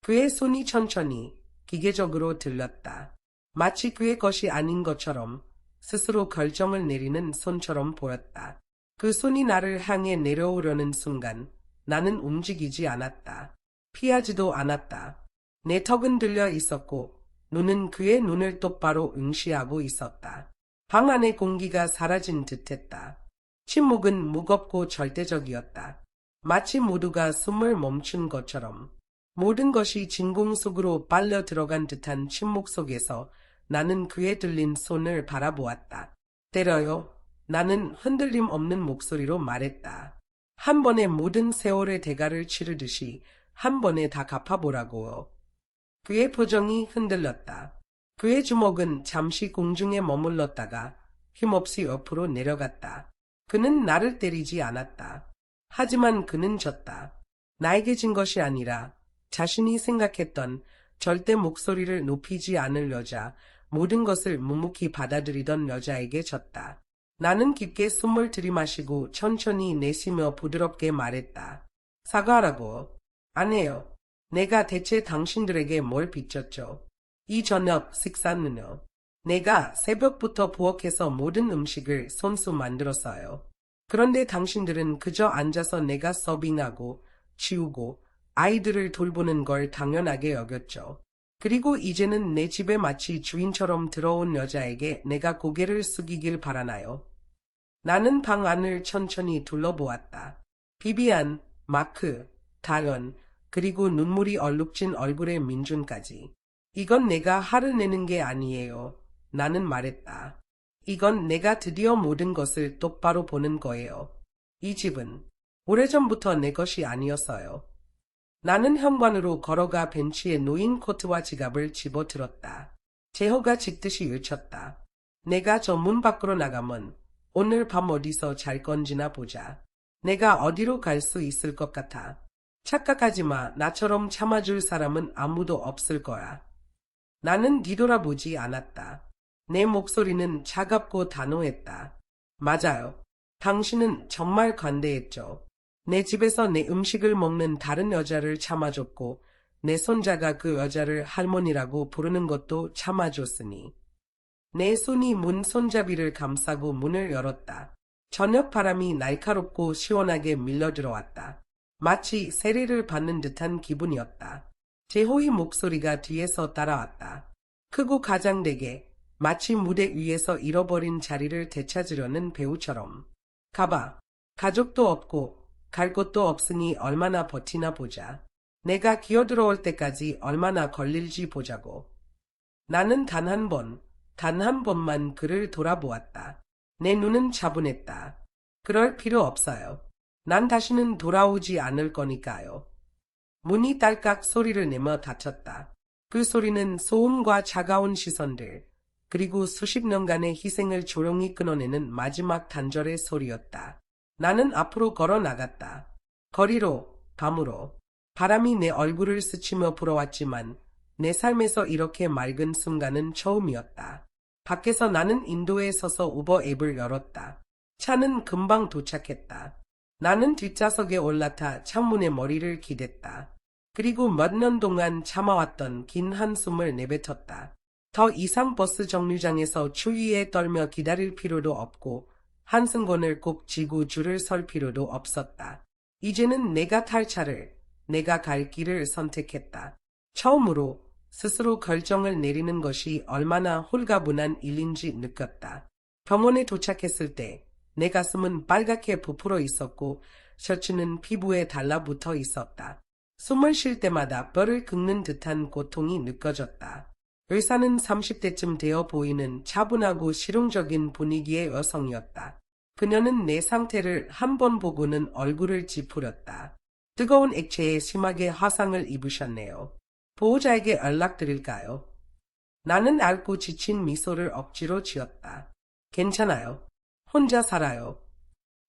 그의 손이 천천히 기계적으로 들렸다. 마치 그의 것이 아닌 것처럼 스스로 결정을 내리는 손처럼 보였다. 그 손이 나를 향해 내려오려는 순간 나는 움직이지 않았다. 피하지도 않았다. 내 턱은 들려 있었고 눈은 그의 눈을 똑바로 응시하고 있었다. 방 안의 공기가 사라진 듯했다. 침묵은 무겁고 절대적이었다. 마치 모두가 숨을 멈춘 것처럼. 모든 것이 진공 속으로 빨려 들어간 듯한 침묵 속에서 나는 그의 들린 손을 바라보았다. 때려요. 나는 흔들림 없는 목소리로 말했다. 한 번에 모든 세월의 대가를 치르듯이 한 번에 다 갚아보라고요. 그의 표정이 흔들렸다. 그의 주먹은 잠시 공중에 머물렀다가 힘없이 옆으로 내려갔다. 그는 나를 때리지 않았다. 하지만 그는 졌다. 나에게 진 것이 아니라 자신이 생각했던 절대 목소리를 높이지 않을 여자, 모든 것을 묵묵히 받아들이던 여자에게 졌다. 나는 깊게 숨을 들이마시고 천천히 내쉬며 부드럽게 말했다. 사과하라고. 안 해요. 내가 대체 당신들에게 뭘 빚졌죠? 이 저녁 식사는요. 내가 새벽부터 부엌에서 모든 음식을 손수 만들었어요. 그런데 당신들은 그저 앉아서 내가 서빙하고 치우고 아이들을 돌보는 걸 당연하게 여겼죠. 그리고 이제는 내 집에 마치 주인처럼 들어온 여자에게 내가 고개를 숙이길 바라나요? 나는 방 안을 천천히 둘러보았다. 비비안, 마크, 다현, 그리고 눈물이 얼룩진 얼굴의 민준까지. 이건 내가 화를 내는 게 아니에요. 나는 말했다. 이건 내가 드디어 모든 것을 똑바로 보는 거예요. 이 집은 오래전부터 내 것이 아니었어요. 나는 현관으로 걸어가 벤치에 놓인 코트와 지갑을 집어들었다. 재호가 짖듯이 외쳤다. 내가 저 문 밖으로 나가면 오늘 밤 어디서 잘 건지나 보자. 내가 어디로 갈 수 있을 것 같아. 착각하지 마. 나처럼 참아줄 사람은 아무도 없을 거야. 나는 뒤돌아보지 않았다. 내 목소리는 차갑고 단호했다. 맞아요. 당신은 정말 관대했죠. 내 집에서 내 음식을 먹는 다른 여자를 참아줬고 내 손자가 그 여자를 할머니라고 부르는 것도 참아줬으니. 내 손이 문 손잡이를 감싸고 문을 열었다. 저녁 바람이 날카롭고 시원하게 밀려들어왔다. 마치 세례를 받는 듯한 기분이었다. 재호의 목소리가 뒤에서 따라왔다. 크고 가장되게 마치 무대 위에서 잃어버린 자리를 되찾으려는 배우처럼. 가봐. 가족도 없고 갈 곳도 없으니 얼마나 버티나 보자. 내가 기어들어올 때까지 얼마나 걸릴지 보자고. 나는 단 한 번만 그를 돌아보았다. 내 눈은 차분했다. 그럴 필요 없어요. 난 다시는 돌아오지 않을 거니까요. 문이 딸깍 소리를 내며 닫혔다. 그 소리는 소음과 차가운 시선들, 그리고 수십 년간의 희생을 조용히 끊어내는 마지막 단절의 소리였다. 나는 앞으로 걸어 나갔다. 거리로, 밤으로. 바람이 내 얼굴을 스치며 불어왔지만 내 삶에서 이렇게 맑은 순간은 처음이었다. 밖에서 나는 인도에 서서 우버 앱을 열었다. 차는 금방 도착했다. 나는 뒷좌석에 올라타 창문에 머리를 기댔다. 그리고 몇 년 동안 참아왔던 긴 한숨을 내뱉었다. 더 이상 버스 정류장에서 추위에 떨며 기다릴 필요도 없고 한승권을 꼭 쥐고 줄을 설 필요도 없었다. 이제는 내가 탈 차를, 내가 갈 길을 선택했다. 처음으로 스스로 결정을 내리는 것이 얼마나 홀가분한 일인지 느꼈다. 병원에 도착했을 때 내 가슴은 빨갛게 부풀어 있었고 셔츠는 피부에 달라붙어 있었다. 숨을 쉴 때마다 뼈를 긁는 듯한 고통이 느껴졌다. 의사는 30대쯤 되어 보이는 차분하고 실용적인 분위기의 여성이었다. 그녀는 내 상태를 한 번 보고는 얼굴을 찌푸렸다. 뜨거운 액체에 심하게 화상을 입으셨네요. 보호자에게 연락드릴까요? 나는 앓고 지친 미소를 억지로 지었다. 괜찮아요. 혼자 살아요.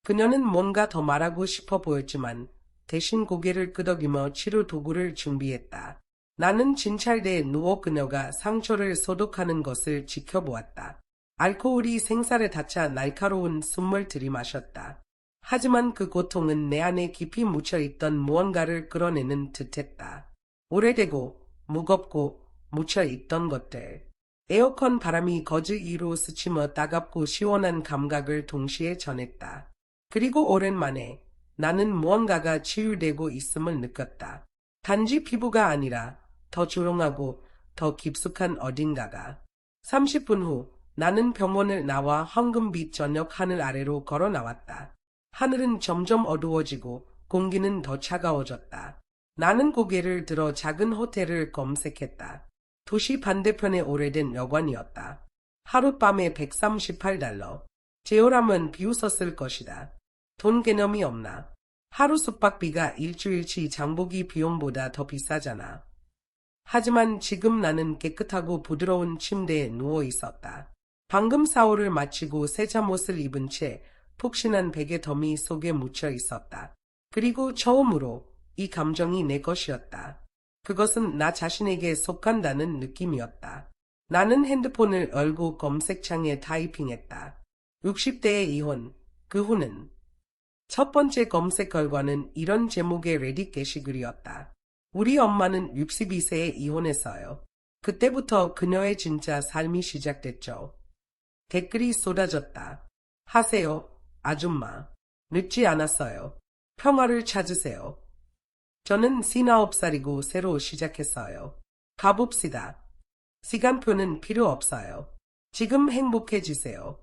그녀는 뭔가 더 말하고 싶어 보였지만 대신 고개를 끄덕이며 치료 도구를 준비했다. 나는 진찰대에 누워 그녀가 상처를 소독하는 것을 지켜보았다. 알코올이 생살에 닿자 날카로운 숨을 들이마셨다. 하지만 그 고통은 내 안에 깊이 묻혀있던 무언가를 끌어내는 듯했다. 오래되고 무겁고 묻혀있던 것들. 에어컨 바람이 거즈 위로 스치며 따갑고 시원한 감각을 동시에 전했다. 그리고 오랜만에 나는 무언가가 치유되고 있음을 느꼈다. 단지 피부가 아니라 더 조용하고 더 깊숙한 어딘가가. 30분 후 나는 병원을 나와 황금빛 저녁 하늘 아래로 걸어 나왔다. 하늘은 점점 어두워지고 공기는 더 차가워졌다. 나는 고개를 들어 작은 호텔을 검색했다. 도시 반대편의 오래된 여관이었다. 하룻밤에 $138. 제어람은 비웃었을 것이다. 돈 개념이 없나? 하루 숙박비가 일주일치 장보기 비용보다 더 비싸잖아. 하지만 지금 나는 깨끗하고 부드러운 침대에 누워 있었다. 방금 샤워를 마치고 새 잠옷을 입은 채 푹신한 베개 더미 속에 묻혀 있었다. 그리고 처음으로 이 감정이 내 것이었다. 그것은 나 자신에게 속한다는 느낌이었다. 나는 핸드폰을 열고 검색창에 타이핑했다. 60대의 이혼, 그 후는. 첫 번째 검색 결과는 이런 제목의 레딧 게시글이었다. 우리 엄마는 62세에 이혼했어요. 그때부터 그녀의 진짜 삶이 시작됐죠. 댓글이 쏟아졌다. 하세요, 아줌마. 늦지 않았어요. 평화를 찾으세요. 저는 39살이고 새로 시작했어요. 가봅시다. 시간표는 필요 없어요. 지금 행복해지세요.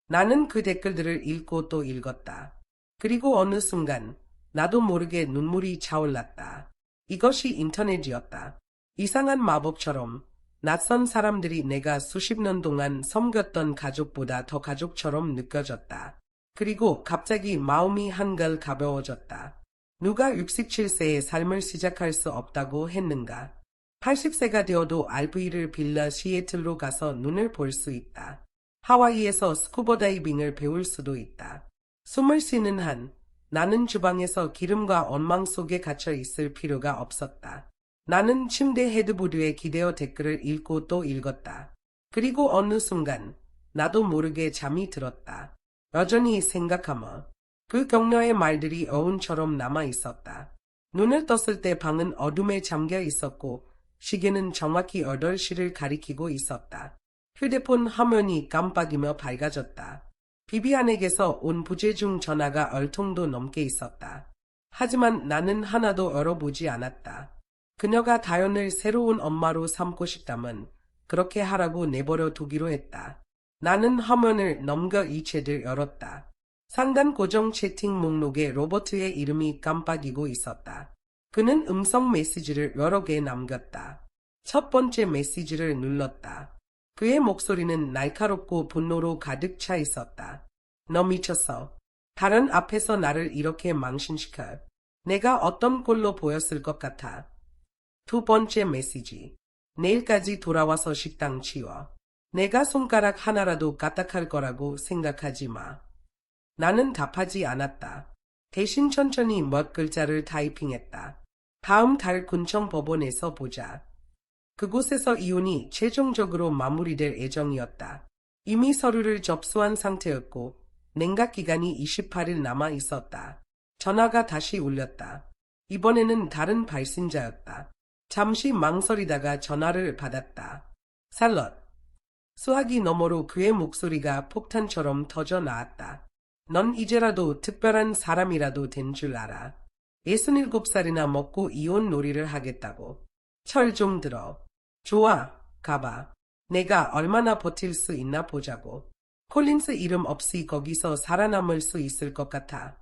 나는 그 댓글들을 읽고 또 읽었다. 그리고 어느 순간 나도 모르게 눈물이 차올랐다. 이것이 인터넷이었다. 이상한 마법처럼 낯선 사람들이 내가 수십 년 동안 섬겼던 가족보다 더 가족처럼 느껴졌다. 그리고 갑자기 마음이 한결 가벼워졌다. 누가 67세의 삶을 시작할 수 없다고 했는가? 80세가 되어도 RV를 빌려 시애틀로 가서 눈을 볼 수 있다. 하와이에서 스쿠버 다이빙을 배울 수도 있다. 숨을 쉬는 한 나는 주방에서 기름과 원망 속에 갇혀 있을 필요가 없었다. 나는 침대 헤드보드에 기대어 댓글을 읽고 또 읽었다. 그리고 어느 순간 나도 모르게 잠이 들었다. 여전히 생각하며 그 격려의 말들이 어운처럼 남아 있었다. 눈을 떴을 때 방은 어둠에 잠겨 있었고 시계는 정확히 8시를 가리키고 있었다. 휴대폰 화면이 깜빡이며 밝아졌다. 비비안에게서 온 부재중 전화가 얼통도 넘게 있었다. 하지만 나는 하나도 열어보지 않았다. 그녀가 다연을 새로운 엄마로 삼고 싶다면 그렇게 하라고 내버려 두기로 했다. 나는 화면을 넘겨 이 채를 열었다. 상단 고정 채팅 목록에 로버트의 이름이 깜빡이고 있었다. 그는 음성 메시지를 여러 개 남겼다. 첫 번째 메시지를 눌렀다. 그의 목소리는 날카롭고 분노로 가득 차 있었다. 너 미쳤어. 다른 앞에서 나를 이렇게 망신시켜. 내가 어떤 꼴로 보였을 것 같아. 두 번째 메시지. 내일까지 돌아와서 식당 치워. 내가 손가락 하나라도 까딱할 거라고 생각하지 마. 나는 답하지 않았다. 대신 천천히 몇 글자를 타이핑했다. 다음 달 군청법원에서 보자. 그곳에서 이혼이 최종적으로 마무리될 예정이었다. 이미 서류를 접수한 상태였고 냉각 기간이 28일 남아 있었다. 전화가 다시 울렸다. 이번에는 다른 발신자였다. 잠시 망설이다가 전화를 받았다. 샬럿. 수화기 너머로 그의 목소리가 폭탄처럼 터져 나왔다. 넌 이제라도 특별한 사람이라도 된 줄 알아. 67살이나 먹고 이혼 놀이를 하겠다고. 철 좀 들어. 좋아, 가봐. 내가 얼마나 버틸 수 있나 보자고. 콜린스 이름 없이 거기서 살아남을 수 있을 것 같아.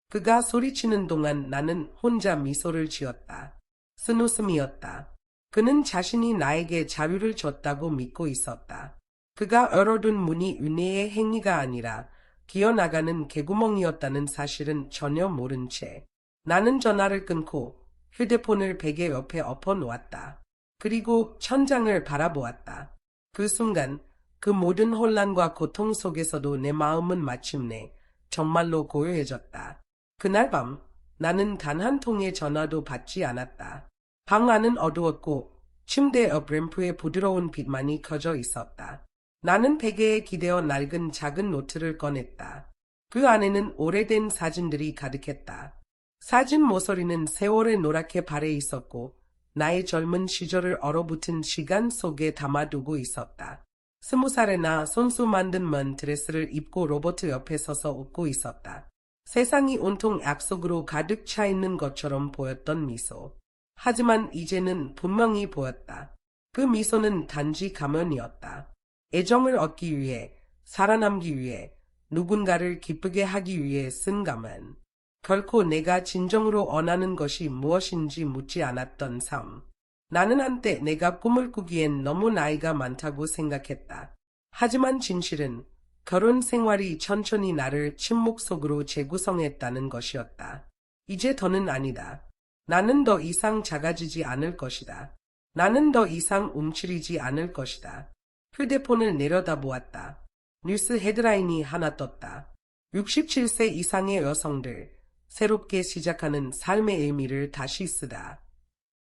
그가 소리치는 동안 나는 혼자 미소를 지었다. 쓴웃음이었다. 그는 자신이 나에게 자유를 줬다고 믿고 있었다. 그가 열어둔 문이 은혜의 행위가 아니라 기어나가는 개구멍이었다는 사실은 전혀 모른 채 나는 전화를 끊고 휴대폰을 베개 옆에 엎어놓았다. 그리고 천장을 바라보았다. 그 순간 그 모든 혼란과 고통 속에서도 내 마음은 마침내 정말로 고요해졌다. 그날 밤 나는 단 한 통의 전화도 받지 않았다. 방 안은 어두웠고 침대 옆 램프에 부드러운 빛만이 켜져 있었다. 나는 베개에 기대어 낡은 작은 노트를 꺼냈다. 그 안에는 오래된 사진들이 가득했다. 사진 모서리는 세월의 노랗게 발해 있었고 나의 젊은 시절을 얼어붙은 시간 속에 담아두고 있었다. 20살에 나 손수 만든 먼 드레스를 입고 로버트 옆에 서서 웃고 있었다. 세상이 온통 약속으로 가득 차 있는 것처럼 보였던 미소. 하지만 이제는 분명히 보였다. 그 미소는 단지 가면이었다. 애정을 얻기 위해, 살아남기 위해, 누군가를 기쁘게 하기 위해 쓴 가면. 결코 내가 진정으로 원하는 것이 무엇인지 묻지 않았던 삶. 나는 한때 내가 꿈을 꾸기엔 너무 나이가 많다고 생각했다. 하지만 진실은 결혼 생활이 천천히 나를 침묵 속으로 재구성했다는 것이었다. 이제 더는 아니다. 나는 더 이상 작아지지 않을 것이다. 나는 더 이상 움츠리지 않을 것이다. 휴대폰을 내려다보았다. 뉴스 헤드라인이 하나 떴다. 67세 이상의 여성들, 새롭게 시작하는 삶의 의미를 다시 쓰다.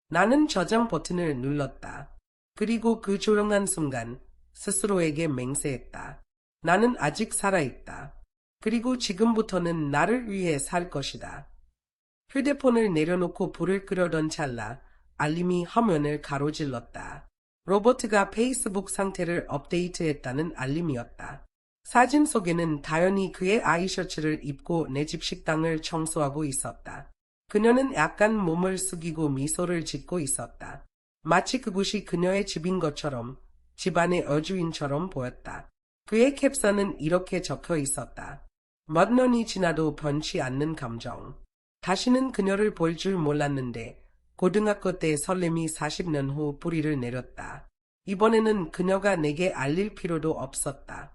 나는 저장 버튼을 눌렀다. 그리고 그 조용한 순간 스스로에게 맹세했다. 나는 아직 살아있다. 그리고 지금부터는 나를 위해 살 것이다. 휴대폰을 내려놓고 불을 끄려던 찰나 알림이 화면을 가로질렀다. 로버트가 페이스북 상태를 업데이트했다는 알림이었다. 사진 속에는 다연이 그의 아이셔츠를 입고 내 집 식당을 청소하고 있었다. 그녀는 약간 몸을 숙이고 미소를 짓고 있었다. 마치 그곳이 그녀의 집인 것처럼, 집안의 여주인처럼 보였다. 그의 캡션은 이렇게 적혀 있었다. 몇 년이 지나도 변치 않는 감정. 다시는 그녀를 볼 줄 몰랐는데 고등학교 때 설렘이 40년 후 뿌리를 내렸다. 이번에는 그녀가 내게 알릴 필요도 없었다.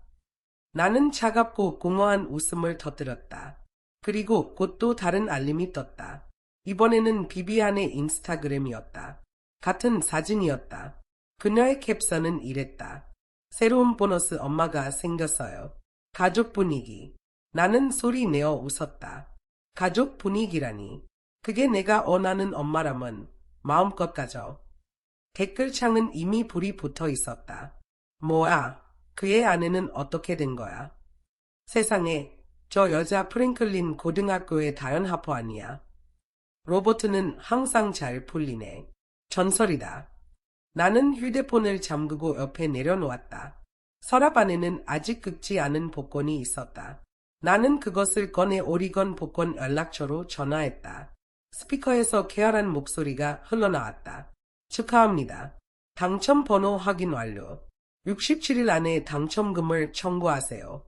나는 차갑고 공허한 웃음을 터뜨렸다. 그리고 곧 또 다른 알림이 떴다. 이번에는 비비안의 인스타그램이었다. 같은 사진이었다. 그녀의 캡션은 이랬다. 새로운 보너스 엄마가 생겼어요. 가족 분위기. 나는 소리 내어 웃었다. 가족 분위기라니. 그게 내가 원하는 엄마라면 마음껏 가져. 댓글창은 이미 불이 붙어 있었다. 뭐야, 그의 아내는 어떻게 된 거야? 세상에, 저 여자 프랭클린 고등학교의 다연 하퍼 아니야. 로버트는 항상 잘 풀리네. 전설이다. 나는 휴대폰을 잠그고 옆에 내려놓았다. 서랍 안에는 아직 긁지 않은 복권이 있었다. 나는 그것을 꺼내 오리건 복권 연락처로 전화했다. 스피커에서 쾌활한 목소리가 흘러나왔다. 축하합니다. 당첨 번호 확인 완료. 67일 안에 당첨금을 청구하세요.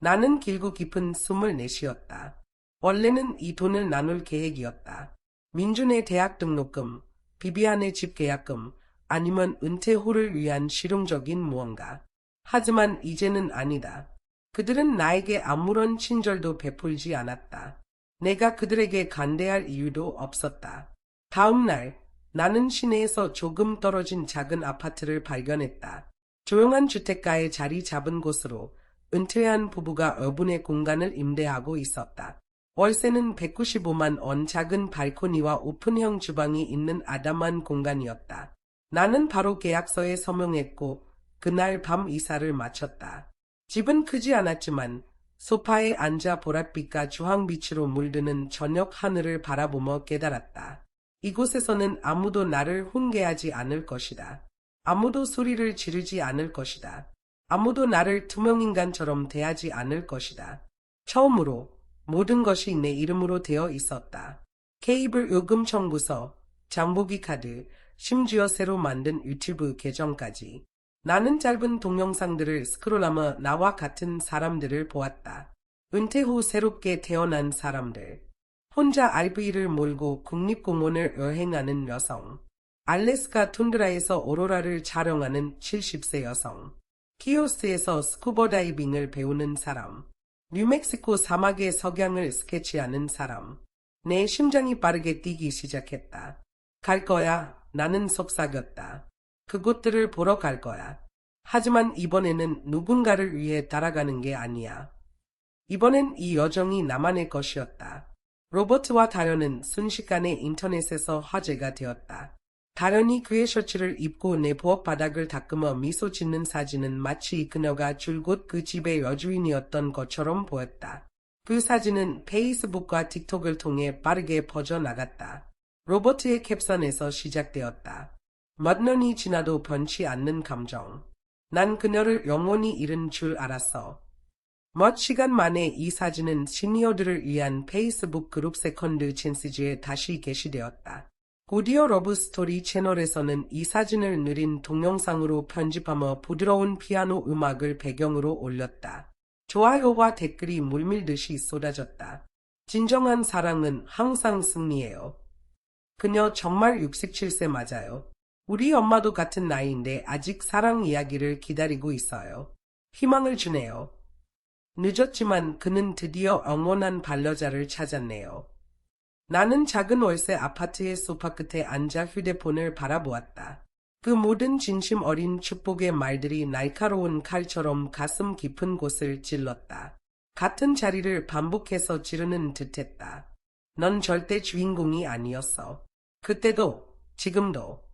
나는 길고 깊은 숨을 내쉬었다. 원래는 이 돈을 나눌 계획이었다. 민준의 대학 등록금, 비비안의 집 계약금, 아니면 은퇴 후를 위한 실용적인 무언가. 하지만 이제는 아니다. 그들은 나에게 아무런 친절도 베풀지 않았다. 내가 그들에게 간대할 이유도 없었다. 다음 날 나는 시내에서 조금 떨어진 작은 아파트를 발견했다. 조용한 주택가에 자리 잡은 곳으로 은퇴한 부부가 여분의 공간을 임대하고 있었다. 월세는 195만 원. 작은 발코니와 오픈형 주방이 있는 아담한 공간이었다. 나는 바로 계약서에 서명했고 그날 밤 이사를 마쳤다. 집은 크지 않았지만 소파에 앉아 보랏빛과 주황빛으로 물드는 저녁 하늘을 바라보며 깨달았다. 이곳에서는 아무도 나를 훈계하지 않을 것이다. 아무도 소리를 지르지 않을 것이다. 아무도 나를 투명인간처럼 대하지 않을 것이다. 처음으로 모든 것이 내 이름으로 되어 있었다. 케이블 요금 청구서, 장보기 카드, 심지어 새로 만든 유튜브 계정까지. 나는 짧은 동영상들을 스크롤하며 나와 같은 사람들을 보았다. 은퇴 후 새롭게 태어난 사람들. 혼자 RV를 몰고 국립공원을 여행하는 여성. 알래스카 툰드라에서 오로라를 촬영하는 70세 여성. 키오스에서 스쿠버 다이빙을 배우는 사람. 뉴멕시코 사막의 석양을 스케치하는 사람. 내 심장이 빠르게 뛰기 시작했다. 갈 거야. 나는 속삭였다. 그곳들을 보러 갈 거야. 하지만 이번에는 누군가를 위해 따라가는 게 아니야. 이번엔 이 여정이 나만의 것이었다. 로버트와 다련은 순식간에 인터넷에서 화제가 되었다. 다련이 그의 셔츠를 입고 내 부엌 바닥을 닦으며 미소 짓는 사진은 마치 그녀가 줄곧 그 집의 여주인이었던 것처럼 보였다. 그 사진은 페이스북과 틱톡을 통해 빠르게 퍼져나갔다. 로버트의 캡션에서 시작되었다. 몇 년이 지나도 변치 않는 감정. 난 그녀를 영원히 잃은 줄 알았어. 몇 시간 만에 이 사진은 시니어들을 위한 페이스북 그룹 세컨드 찬스지에 다시 게시되었다. 오디오 러브 스토리 채널에서는 이 사진을 느린 동영상으로 편집하며 부드러운 피아노 음악을 배경으로 올렸다. 좋아요와 댓글이 물밀듯이 쏟아졌다. 진정한 사랑은 항상 승리해요. 그녀 정말 67세 맞아요. 우리 엄마도 같은 나이인데 아직 사랑 이야기를 기다리고 있어요. 희망을 주네요. 늦었지만 그는 드디어 영원한 반려자를 찾았네요. 나는 작은 월세 아파트의 소파 끝에 앉아 휴대폰을 바라보았다. 그 모든 진심 어린 축복의 말들이 날카로운 칼처럼 가슴 깊은 곳을 찔렀다. 같은 자리를 반복해서 찌르는 듯했다. 넌 절대 주인공이 아니었어. 그때도, 지금도.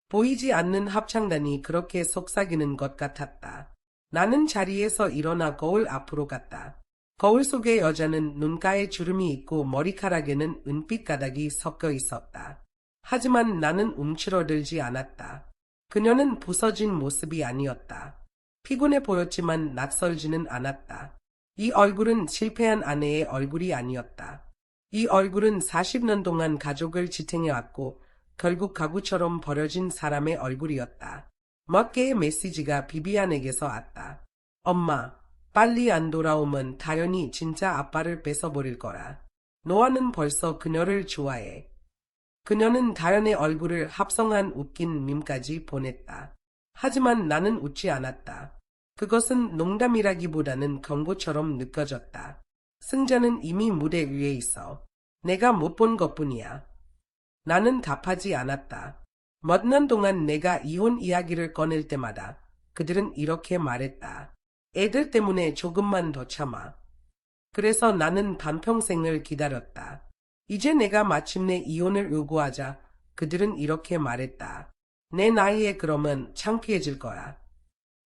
보이지 않는 합창단이 그렇게 속삭이는 것 같았다. 나는 자리에서 일어나 거울 앞으로 갔다. 거울 속의 여자는 눈가에 주름이 있고 머리카락에는 은빛 가닥이 섞여 있었다. 하지만 나는 움츠러들지 않았다. 그녀는 부서진 모습이 아니었다. 피곤해 보였지만 낯설지는 않았다. 이 얼굴은 실패한 아내의 얼굴이 아니었다. 이 얼굴은 40년 동안 가족을 지탱해왔고 결국 가구처럼 버려진 사람의 얼굴이었다. 몇 개의 메시지가 비비안에게서 왔다. 엄마, 빨리 안 돌아오면 다련이 진짜 아빠를 뺏어버릴 거라. 노아는 벌써 그녀를 좋아해. 그녀는 다련의 얼굴을 합성한 웃긴 밈까지 보냈다. 하지만 나는 웃지 않았다. 그것은 농담이라기보다는 경고처럼 느껴졌다. 승자는 이미 무대 위에 있어. 내가 못 본 것뿐이야. 나는 답하지 않았다. 몇 년 동안 내가 이혼 이야기를 꺼낼 때마다 그들은 이렇게 말했다. 애들 때문에 조금만 더 참아. 그래서 나는 반평생을 기다렸다. 이제 내가 마침내 이혼을 요구하자 그들은 이렇게 말했다. 내 나이에 그러면 창피해질 거야.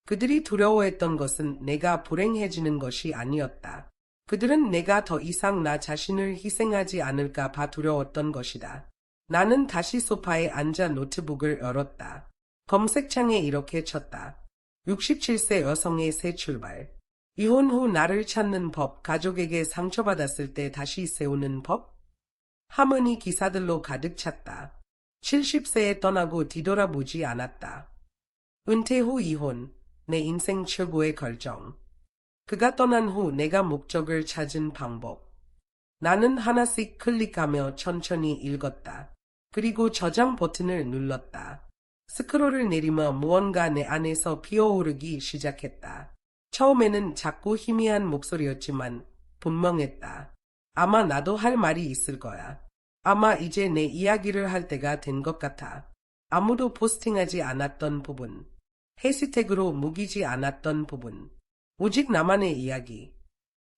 그들이 두려워했던 것은 내가 불행해지는 것이 아니었다. 그들은 내가 더 이상 나 자신을 희생하지 않을까 봐 두려웠던 것이다. 나는 다시 소파에 앉아 노트북을 열었다. 검색창에 이렇게 쳤다. 67세 여성의 새 출발. 이혼 후 나를 찾는 법, 가족에게 상처받았을 때 다시 세우는 법? 하모니 기사들로 가득 찼다. 70세에 떠나고 뒤돌아보지 않았다. 은퇴 후 이혼, 내 인생 최고의 결정. 그가 떠난 후 내가 목적을 찾은 방법. 나는 하나씩 클릭하며 천천히 읽었다. 그리고 저장 버튼을 눌렀다. 스크롤을 내리며 무언가 내 안에서 피어오르기 시작했다. 처음에는 작고 희미한 목소리였지만 분명했다. 아마 나도 할 말이 있을 거야. 아마 이제 내 이야기를 할 때가 된 것 같아. 아무도 포스팅하지 않았던 부분. 해시태그로 무기지 않았던 부분. 오직 나만의 이야기.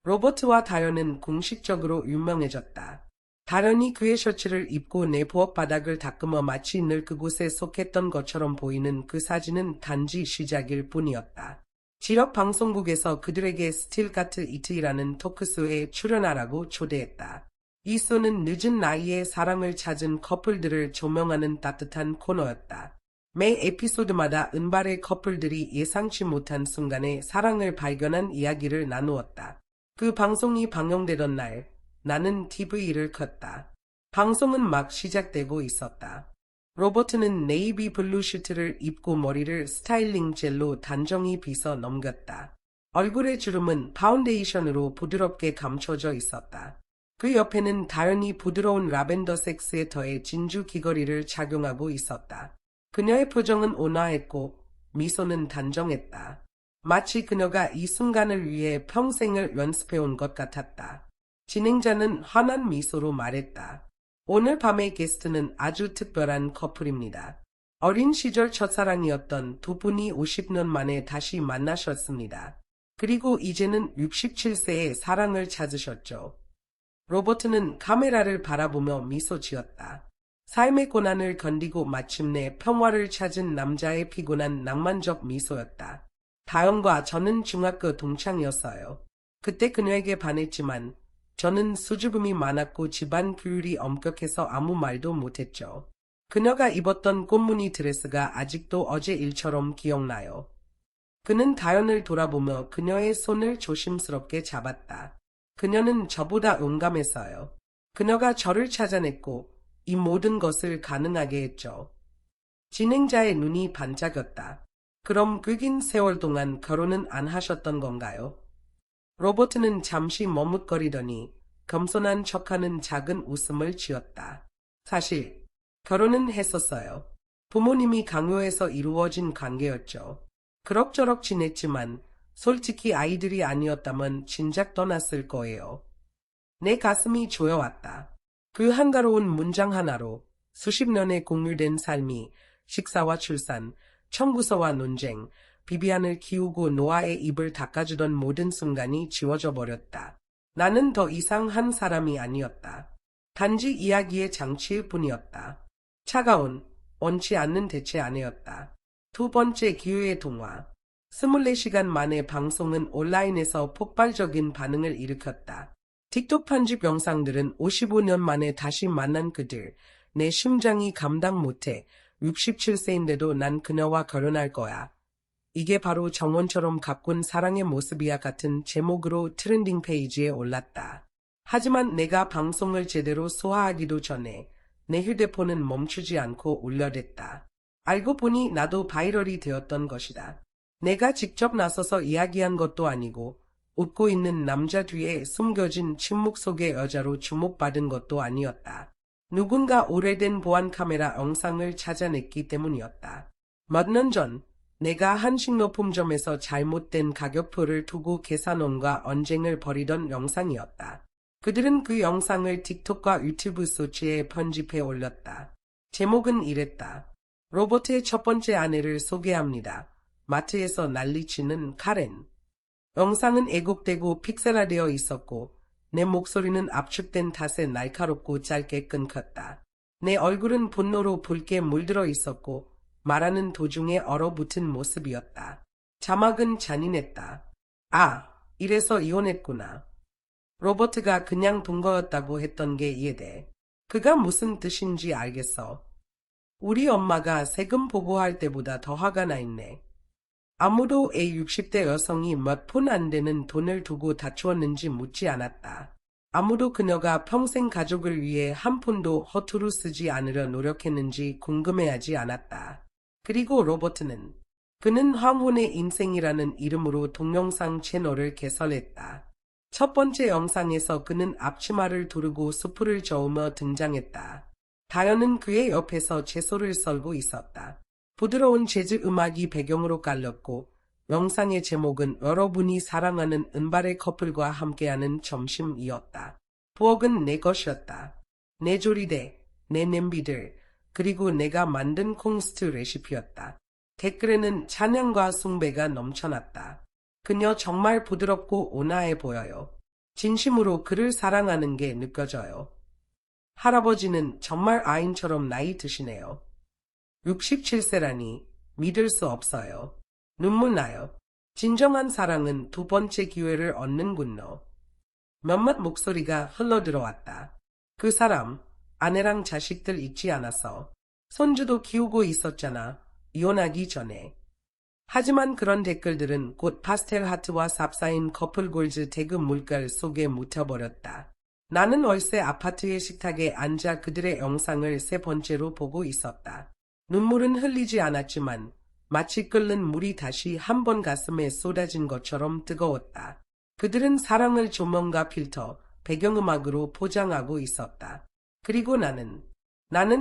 로버트와 다련은 공식적으로 유명해졌다. 다련이 그의 셔츠를 입고 내 부엌 바닥을 닦으며 마치 늘 그곳에 속했던 것처럼 보이는 그 사진은 단지 시작일 뿐이었다. 지역 방송국에서 그들에게 스틸카트 이트이라는 토크쇼에 출연하라고 초대했다. 이 쇼는 늦은 나이에 사랑을 찾은 커플들을 조명하는 따뜻한 코너였다. 매 에피소드마다 은발의 커플들이 예상치 못한 순간에 사랑을 발견한 이야기를 나누었다. 그 방송이 방영되던 날, 나는 TV를 켰다. 방송은 막 시작되고 있었다. 로버트는 네이비 블루 슈트를 입고 머리를 스타일링 젤로 단정히 빗어 넘겼다. 얼굴의 주름은 파운데이션으로 부드럽게 감춰져 있었다. 그 옆에는 다연히 부드러운 라벤더 색스에 더해 진주 귀걸이를 착용하고 있었다. 그녀의 표정은 온화했고 미소는 단정했다. 마치 그녀가 이 순간을 위해 평생을 연습해온 것 같았다. 진행자는 환한 미소로 말했다. 오늘 밤의 게스트는 아주 특별한 커플입니다. 어린 시절 첫사랑이었던 두 분이 50년 만에 다시 만나셨습니다. 그리고 이제는 67세의 사랑을 찾으셨죠. 로버트는 카메라를 바라보며 미소 지었다. 삶의 고난을 견디고 마침내 평화를 찾은 남자의 피곤한 낭만적 미소였다. 다영과 저는 중학교 동창이었어요. 그때 그녀에게 반했지만 저는 수줍음이 많았고 집안 규율이 엄격해서 아무 말도 못했죠. 그녀가 입었던 꽃무늬 드레스가 아직도 어제 일처럼 기억나요. 그는 다연을 돌아보며 그녀의 손을 조심스럽게 잡았다. 그녀는 저보다 용감했어요. 그녀가 저를 찾아냈고 이 모든 것을 가능하게 했죠. 진행자의 눈이 반짝였다. 그럼 그 긴 세월 동안 결혼은 안 하셨던 건가요? 로버트는 잠시 머뭇거리더니 겸손한 척하는 작은 웃음을 지었다. 사실 결혼은 했었어요. 부모님이 강요해서 이루어진 관계였죠. 그럭저럭 지냈지만 솔직히 아이들이 아니었다면 진작 떠났을 거예요. 내 가슴이 조여왔다. 그 한가로운 문장 하나로 수십 년의 공유된 삶이 식사와 출산, 청구서와 논쟁, 비비안을 키우고 노아의 입을 닦아주던 모든 순간이 지워져 버렸다. 나는 더 이상 한 사람이 아니었다. 단지 이야기의 장치일 뿐이었다. 차가운, 원치 않는 대체 아내였다. 두 번째 기회의 동화. 24시간 만에 방송은 온라인에서 폭발적인 반응을 일으켰다. 틱톡 편집 영상들은 55년 만에 다시 만난 그들, 내 심장이 감당 못해 67세인데도 난 그녀와 결혼할 거야. 이게 바로 정원처럼 가꾼 사랑의 모습이야 같은 제목으로 트렌딩 페이지에 올랐다. 하지만 내가 방송을 제대로 소화하기도 전에 내 휴대폰은 멈추지 않고 울려댔다. 알고 보니 나도 바이럴이 되었던 것이다. 내가 직접 나서서 이야기한 것도 아니고 웃고 있는 남자 뒤에 숨겨진 침묵 속의 여자로 주목받은 것도 아니었다. 누군가 오래된 보안 카메라 영상을 찾아냈기 때문이었다. 몇 년 전 내가 한식료품점에서 잘못된 가격표를 두고 계산원과 언쟁을 벌이던 영상이었다. 그들은 그 영상을 틱톡과 유튜브 쇼츠에 편집해 올렸다. 제목은 이랬다. 로버트의 첫 번째 아내를 소개합니다. 마트에서 난리치는 카렌. 영상은 애곡되고 픽셀화되어 있었고 내 목소리는 압축된 탓에 날카롭고 짧게 끊겼다. 내 얼굴은 분노로 붉게 물들어 있었고 말하는 도중에 얼어붙은 모습이었다. 자막은 잔인했다. 아, 이래서 이혼했구나. 로버트가 그냥 돈 거였다고 했던 게 이해돼. 그가 무슨 뜻인지 알겠어. 우리 엄마가 세금 보고할 때보다 더 화가 나 있네. 아무도 애 60대 여성이 몇 푼 안 되는 돈을 두고 다투었는지 묻지 않았다. 아무도 그녀가 평생 가족을 위해 한 푼도 허투루 쓰지 않으려 노력했는지 궁금해하지 않았다. 그리고 로버트는 그는 황혼의 인생이라는 이름으로 동영상 채널을 개설했다. 첫 번째 영상에서 그는 앞치마를 두르고 수프를 저으며 등장했다. 다연은 그의 옆에서 채소를 썰고 있었다. 부드러운 재즈 음악이 배경으로 깔렸고 영상의 제목은 여러분이 사랑하는 은발의 커플과 함께하는 점심이었다. 부엌은 내 것이었다. 내 조리대, 내 냄비들, 그리고 내가 만든 콩스튜 레시피였다. 댓글에는 찬양과 숭배가 넘쳐났다. 그녀 정말 부드럽고 온화해 보여요. 진심으로 그를 사랑하는 게 느껴져요. 할아버지는 정말 아인처럼 나이 드시네요. 67세라니 믿을 수 없어요. 눈물 나요. 진정한 사랑은 두 번째 기회를 얻는군요. 몇몇 목소리가 흘러들어왔다. 그 사람, 아내랑 자식들 있지 않았어. 손주도 키우고 있었잖아. 이혼하기 전에. 하지만 그런 댓글들은 곧 파스텔 하트와 삽사인 커플 골즈 태그 물결 속에 묻혀버렸다. 나는 월세 아파트의 식탁에 앉아 그들의 영상을 세 번째로 보고 있었다. 눈물은 흘리지 않았지만 마치 끓는 물이 다시 한 번 가슴에 쏟아진 것처럼 뜨거웠다. 그들은 사랑을 조명과 필터, 배경음악으로 포장하고 있었다. 그리고 나는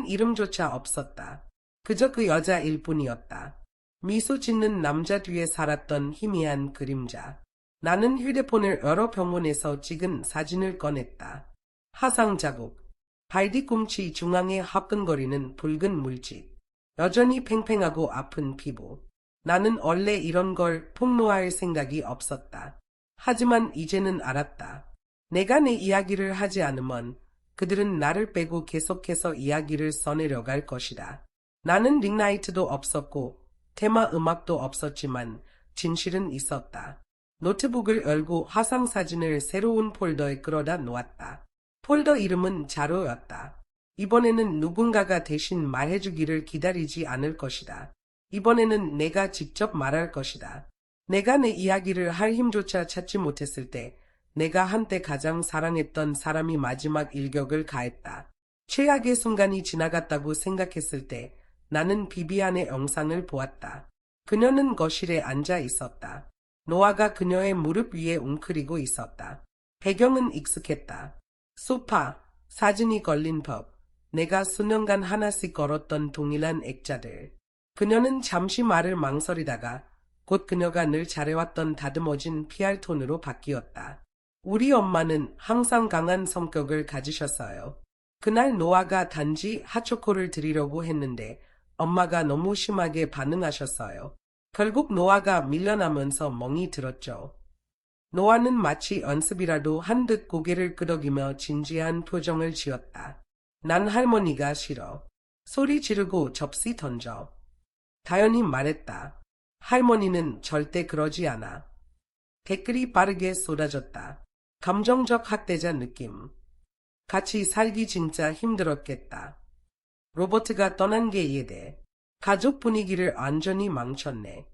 이름조차 없었다. 그저 그 여자일 뿐이었다. 미소 짓는 남자 뒤에 살았던 희미한 그림자. 나는 휴대폰을 여러 병원에서 찍은 사진을 꺼냈다. 화상 자국, 발 뒤꿈치 중앙에 화끈거리는 붉은 물집, 여전히 팽팽하고 아픈 피부. 나는 원래 이런 걸 폭로할 생각이 없었다. 하지만 이제는 알았다. 내가 내 이야기를 하지 않으면 그들은 나를 빼고 계속해서 이야기를 써내려갈 것이다. 나는 링라이트도 없었고 테마 음악도 없었지만 진실은 있었다. 노트북을 열고 화상 사진을 새로운 폴더에 끌어다 놓았다. 폴더 이름은 자로였다. 이번에는 누군가가 대신 말해주기를 기다리지 않을 것이다. 이번에는 내가 직접 말할 것이다. 내가 내 이야기를 할 힘조차 찾지 못했을 때 내가 한때 가장 사랑했던 사람이 마지막 일격을 가했다. 최악의 순간이 지나갔다고 생각했을 때 나는 비비안의 영상을 보았다. 그녀는 거실에 앉아 있었다. 노아가 그녀의 무릎 위에 웅크리고 있었다. 배경은 익숙했다. 소파, 사진이 걸린 법, 내가 수년간 하나씩 걸었던 동일한 액자들. 그녀는 잠시 말을 망설이다가 곧 그녀가 늘 잘해왔던 다듬어진 PR 톤으로 바뀌었다. 우리 엄마는 항상 강한 성격을 가지셨어요. 그날 노아가 단지 핫초코를 드리려고 했는데 엄마가 너무 심하게 반응하셨어요. 결국 노아가 밀려나면서 멍이 들었죠. 노아는 마치 연습이라도 한 듯 고개를 끄덕이며 진지한 표정을 지었다. 난 할머니가 싫어. 소리 지르고 접시 던져. 다연이 말했다. 할머니는 절대 그러지 않아. 댓글이 빠르게 쏟아졌다. 감정적 학대자 느낌. 같이 살기 진짜 힘들었겠다. 로버트가 떠난 게 이해돼. 가족 분위기를 완전히 망쳤네.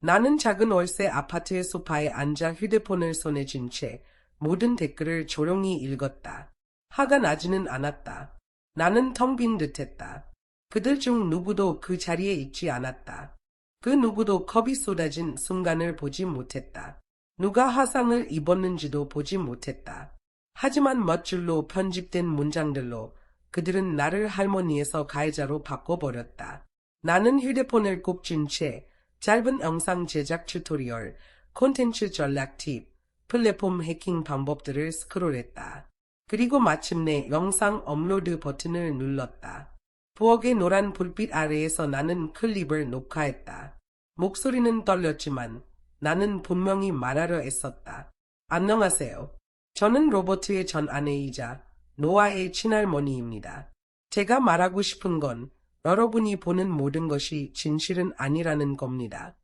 나는 작은 월세 아파트의 소파에 앉아 휴대폰을 손에 쥔 채 모든 댓글을 조용히 읽었다. 화가 나지는 않았다. 나는 텅 빈 듯했다. 그들 중 누구도 그 자리에 있지 않았다. 그 누구도 컵이 쏟아진 순간을 보지 못했다. 누가 화상을 입었는지도 보지 못했다. 하지만 멋줄로 편집된 문장들로 그들은 나를 할머니에서 가해자로 바꿔버렸다. 나는 휴대폰을 꼭 쥔 채 짧은 영상 제작 튜토리얼, 콘텐츠 전략 팁, 플랫폼 해킹 방법들을 스크롤했다. 그리고 마침내 영상 업로드 버튼을 눌렀다. 부엌의 노란 불빛 아래에서 나는 클립을 녹화했다. 목소리는 떨렸지만 나는 분명히 말하려 애썼다. 안녕하세요. 저는 로버트의 전 아내이자 노아의 친할머니입니다. 제가 말하고 싶은 건 여러분이 보는 모든 것이 진실은 아니라는 겁니다.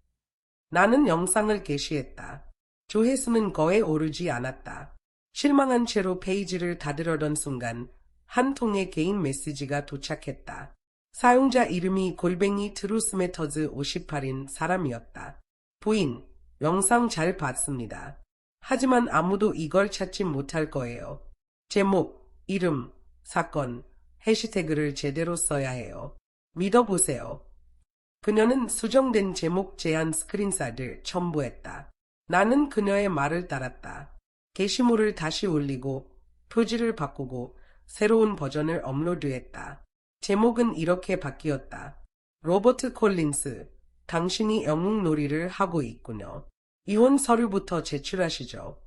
나는 영상을 게시했다. 조회수는 거에 오르지 않았다. 실망한 채로 페이지를 닫으려던 순간 한 통의 개인 메시지가 도착했다. 사용자 이름이 골뱅이 트루스메터즈 58인 사람이었다. 부인, 영상 잘 봤습니다. 하지만 아무도 이걸 찾지 못할 거예요. 제목, 이름, 사건, 해시태그를 제대로 써야 해요. 믿어보세요. 그녀는 수정된 제목 제한 스크린샷을 첨부했다. 나는 그녀의 말을 따랐다. 게시물을 다시 올리고 표지를 바꾸고 새로운 버전을 업로드했다. 제목은 이렇게 바뀌었다. 로버트 콜린스, 당신이 영웅놀이를 하고 있군요. 이혼 서류부터 제출하시죠.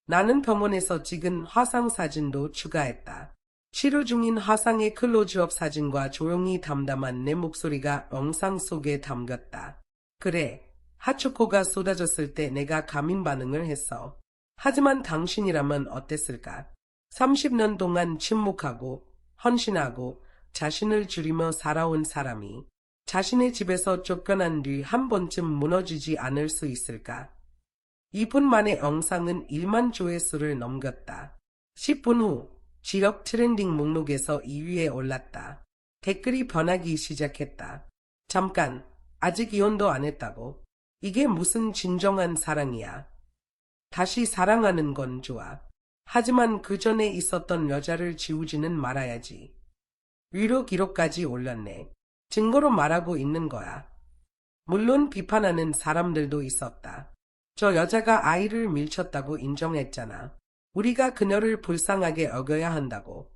나는 병원에서 찍은 화상 사진도 추가했다. 치료 중인 화상의 클로즈업 사진과 조용히 담담한 내 목소리가 영상 속에 담겼다. 그래, 핫초코가 쏟아졌을 때 내가 감인 반응을 했어. 하지만 당신이라면 어땠을까? 30년 동안 침묵하고 헌신하고 자신을 줄이며 살아온 사람이 자신의 집에서 쫓겨난 뒤 한 번쯤 무너지지 않을 수 있을까? 2분 만에 영상은 1만 조회수를 넘겼다. 10분 후 지역 트렌딩 목록에서 2위에 올랐다. 댓글이 변하기 시작했다. 잠깐, 아직 이혼도 안 했다고? 이게 무슨 진정한 사랑이야? 다시 사랑하는 건 좋아. 하지만 그 전에 있었던 여자를 지우지는 말아야지. 위로 기록까지 올렸네. 증거로 말하고 있는 거야. 물론 비판하는 사람들도 있었다. 저 여자가 아이를 밀쳤다고 인정했잖아. 우리가 그녀를 불쌍하게 여겨야 한다고.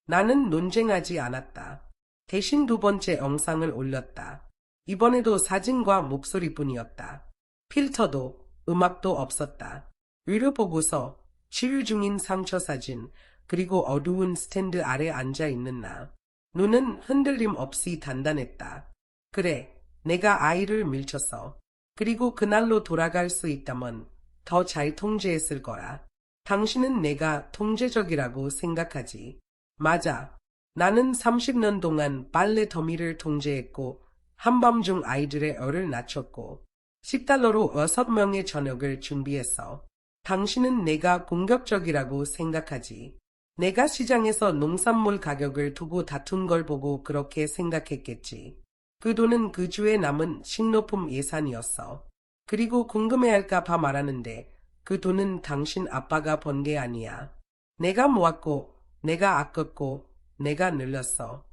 나는 논쟁하지 않았다. 대신 두 번째 영상을 올렸다. 이번에도 사진과 목소리뿐이었다. 필터도 음악도 없었다. 위를 보고서 치유 중인 상처 사진, 그리고 어두운 스탠드 아래 앉아있는 나. 눈은 흔들림 없이 단단했다. 그래, 내가 아이를 밀쳤어. 그리고 그날로 돌아갈 수 있다면 더 잘 통제했을 거야. 당신은 내가 통제적이라고 생각하지. 맞아. 나는 30년 동안 빨래 더미를 통제했고 한밤중 아이들의 열을 낮췄고 $10로 6명의 저녁을 준비했어. 당신은 내가 공격적이라고 생각하지. 내가 시장에서 농산물 가격을 두고 다툰 걸 보고 그렇게 생각했겠지. 그 돈은 그 주에 남은 식료품 예산이었어. 그리고 궁금해할까 봐 말하는데 그 돈은 당신 아빠가 번 게 아니야. 내가 모았고, 내가 아꼈고, 내가 늘렸어.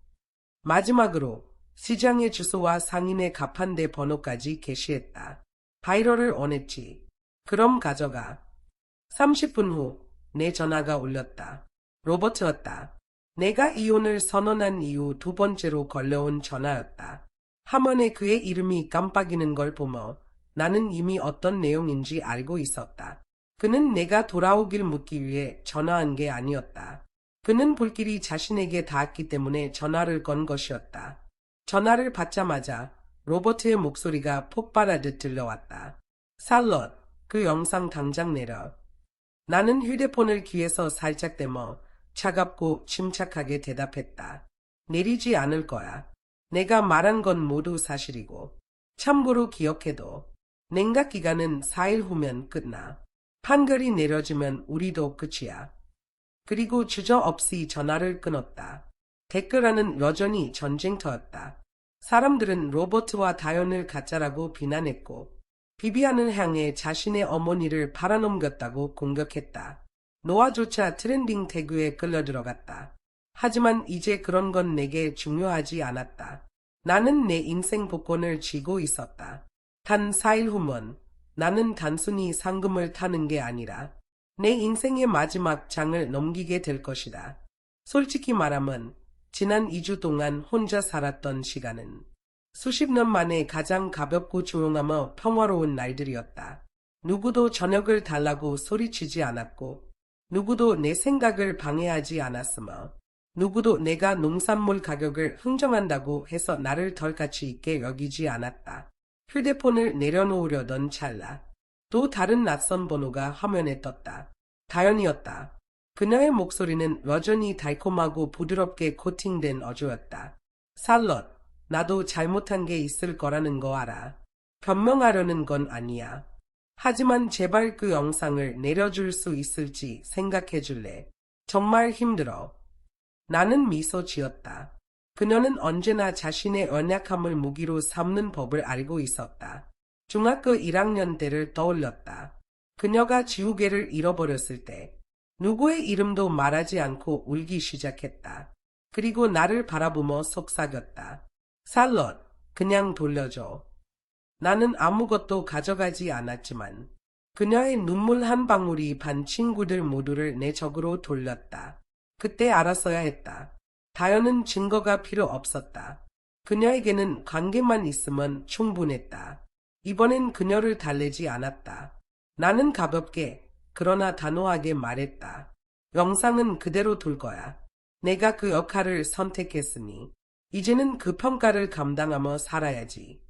마지막으로 시장의 주소와 상인의 가판대 번호까지 게시했다. 바이럴을 원했지. 그럼 가져가. 30분 후 내 전화가 울렸다. 로버트였다. 내가 이혼을 선언한 이후 두 번째로 걸려온 전화였다. 화면에 그의 이름이 깜빡이는 걸 보며 나는 이미 어떤 내용인지 알고 있었다. 그는 내가 돌아오길 묻기 위해 전화한 게 아니었다. 그는 불길이 자신에게 닿았기 때문에 전화를 건 것이었다. 전화를 받자마자 로버트의 목소리가 폭발하듯 들려왔다. 살럿, 그 영상 당장 내려. 나는 휴대폰을 귀에서 살짝 대며 차갑고 침착하게 대답했다. 내리지 않을 거야. 내가 말한 건 모두 사실이고. 참고로 기억해둬. 냉각 기간은 4일 후면 끝나. 판결이 내려지면 우리도 끝이야. 그리고 주저없이 전화를 끊었다. 댓글란은 여전히 전쟁터였다. 사람들은 로버트와 다연을 가짜라고 비난했고 비비안을 향해 자신의 어머니를 팔아넘겼다고 공격했다. 노아조차 트렌딩 태그에 끌려들어갔다. 하지만 이제 그런 건 내게 중요하지 않았다. 나는 내 인생 복권을 쥐고 있었다. 단 4일 후면 나는 단순히 상금을 타는 게 아니라 내 인생의 마지막 장을 넘기게 될 것이다. 솔직히 말하면 지난 2주 동안 혼자 살았던 시간은 수십 년 만에 가장 가볍고 조용하며 평화로운 날들이었다. 누구도 저녁을 달라고 소리치지 않았고 누구도 내 생각을 방해하지 않았으며 누구도 내가 농산물 가격을 흥정한다고 해서 나를 덜 가치 있게 여기지 않았다. 휴대폰을 내려놓으려던 찰나 또 다른 낯선 번호가 화면에 떴다. 다연이었다. 그녀의 목소리는 여전히 달콤하고 부드럽게 코팅된 어조였다. 살럿, 나도 잘못한 게 있을 거라는 거 알아. 변명하려는 건 아니야. 하지만 제발 그 영상을 내려줄 수 있을지 생각해 줄래? 정말 힘들어. 나는 미소 지었다. 그녀는 언제나 자신의 연약함을 무기로 삼는 법을 알고 있었다. 중학교 1학년 때를 떠올렸다. 그녀가 지우개를 잃어버렸을 때 누구의 이름도 말하지 않고 울기 시작했다. 그리고 나를 바라보며 속삭였다. 살럿, 그냥 돌려줘. 나는 아무것도 가져가지 않았지만 그녀의 눈물 한 방울이 반 친구들 모두를 내 적으로 돌렸다. 그때 알았어야 했다. 다연은 증거가 필요 없었다. 그녀에게는 관계만 있으면 충분했다. 이번엔 그녀를 달래지 않았다. 나는 가볍게 그러나 단호하게 말했다. 영상은 그대로 둘 거야. 내가 그 역할을 선택했으니 이제는 그 평가를 감당하며 살아야지.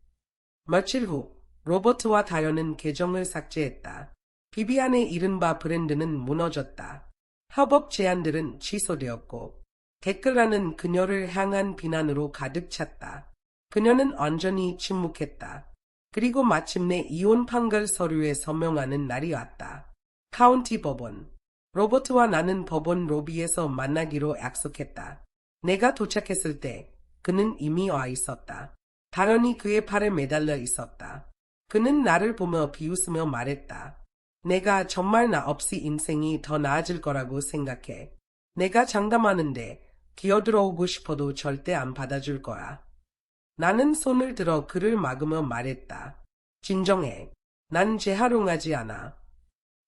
며칠 후 로버트와 다연은 계정을 삭제했다. 비비안의 이른바 브랜드는 무너졌다. 협업 제안들은 취소되었고 댓글란은 그녀를 향한 비난으로 가득 찼다. 그녀는 완전히 침묵했다. 그리고 마침내 이혼 판결 서류에 서명하는 날이 왔다. 카운티 법원. 로버트와 나는 법원 로비에서 만나기로 약속했다. 내가 도착했을 때 그는 이미 와 있었다. 다련이 그의 팔에 매달려 있었다. 그는 나를 보며 비웃으며 말했다. 내가 정말 나 없이 인생이 더 나아질 거라고 생각해. 내가 장담하는데 기어들어오고 싶어도 절대 안 받아줄 거야. 나는 손을 들어 그를 막으며 말했다. 진정해. 난 재활용하지 않아.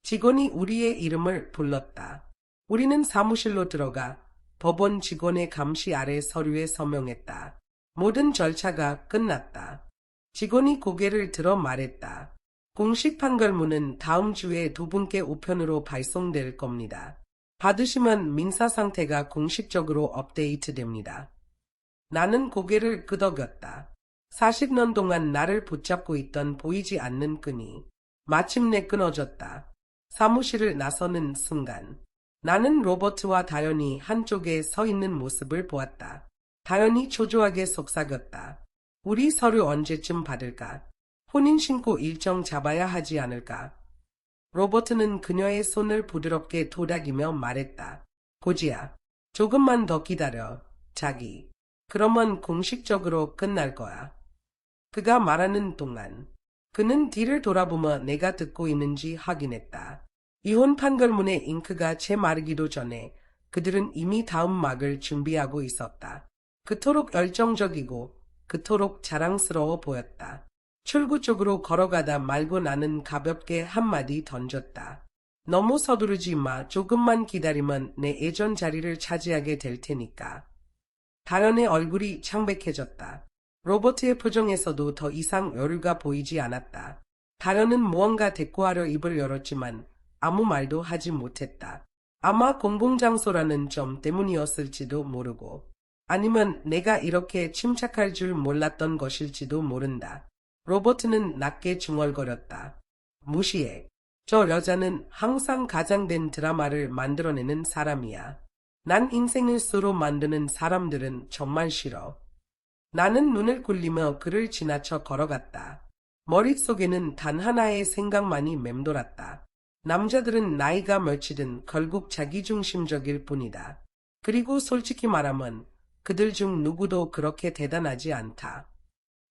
직원이 우리의 이름을 불렀다. 우리는 사무실로 들어가 법원 직원의 감시 아래 서류에 서명했다. 모든 절차가 끝났다. 직원이 고개를 들어 말했다. 공식 판결문은 다음 주에 두 분께 우편으로 발송될 겁니다. 받으시면 민사 상태가 공식적으로 업데이트됩니다. 나는 고개를 끄덕였다. 40년 동안 나를 붙잡고 있던 보이지 않는 끈이 마침내 끊어졌다. 사무실을 나서는 순간 나는 로버트와 다연이 한쪽에 서 있는 모습을 보았다. 다연이 초조하게 속삭였다. 우리 서류 언제쯤 받을까? 혼인신고 일정 잡아야 하지 않을까? 로버트는 그녀의 손을 부드럽게 토닥이며 말했다. 고지야, 조금만 더 기다려, 자기. 그러면 공식적으로 끝날 거야. 그가 말하는 동안 그는 뒤를 돌아보며 내가 듣고 있는지 확인했다. 이혼 판결문의 잉크가 채 마르기도 전에 그들은 이미 다음 막을 준비하고 있었다. 그토록 열정적이고 그토록 자랑스러워 보였다. 출구 쪽으로 걸어가다 말고 나는 가볍게 한마디 던졌다. 너무 서두르지 마. 조금만 기다리면 내 예전 자리를 차지하게 될 테니까. 다연의 얼굴이 창백해졌다. 로버트의 표정에서도 더 이상 여유가 보이지 않았다. 다연은 무언가 대꾸하려 입을 열었지만 아무 말도 하지 못했다. 아마 공공장소라는 점 때문이었을지도 모르고 아니면 내가 이렇게 침착할 줄 몰랐던 것일지도 모른다. 로버트는 낮게 중얼거렸다. 무시해. 저 여자는 항상 가장된 드라마를 만들어내는 사람이야. 난 인생을 수로 만드는 사람들은 정말 싫어. 나는 눈을 굴리며 그를 지나쳐 걸어갔다. 머릿속에는 단 하나의 생각만이 맴돌았다. 남자들은 나이가 몇이든 결국 자기중심적일 뿐이다. 그리고 솔직히 말하면 그들 중 누구도 그렇게 대단하지 않다.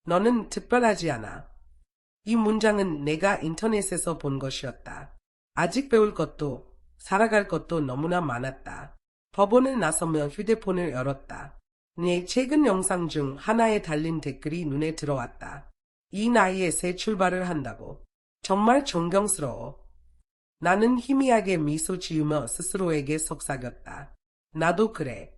너는 특별하지 않아. 이 문장은 내가 인터넷에서 본 것이었다. 아직 배울 것도 살아갈 것도 너무나 많았다. 법원을 나서며 휴대폰을 열었다. 내 최근 영상 중 하나에 달린 댓글이 눈에 들어왔다. 이 나이에 새 출발을 한다고. 정말 존경스러워. 나는 희미하게 미소 지으며 스스로에게 속삭였다. 나도 그래.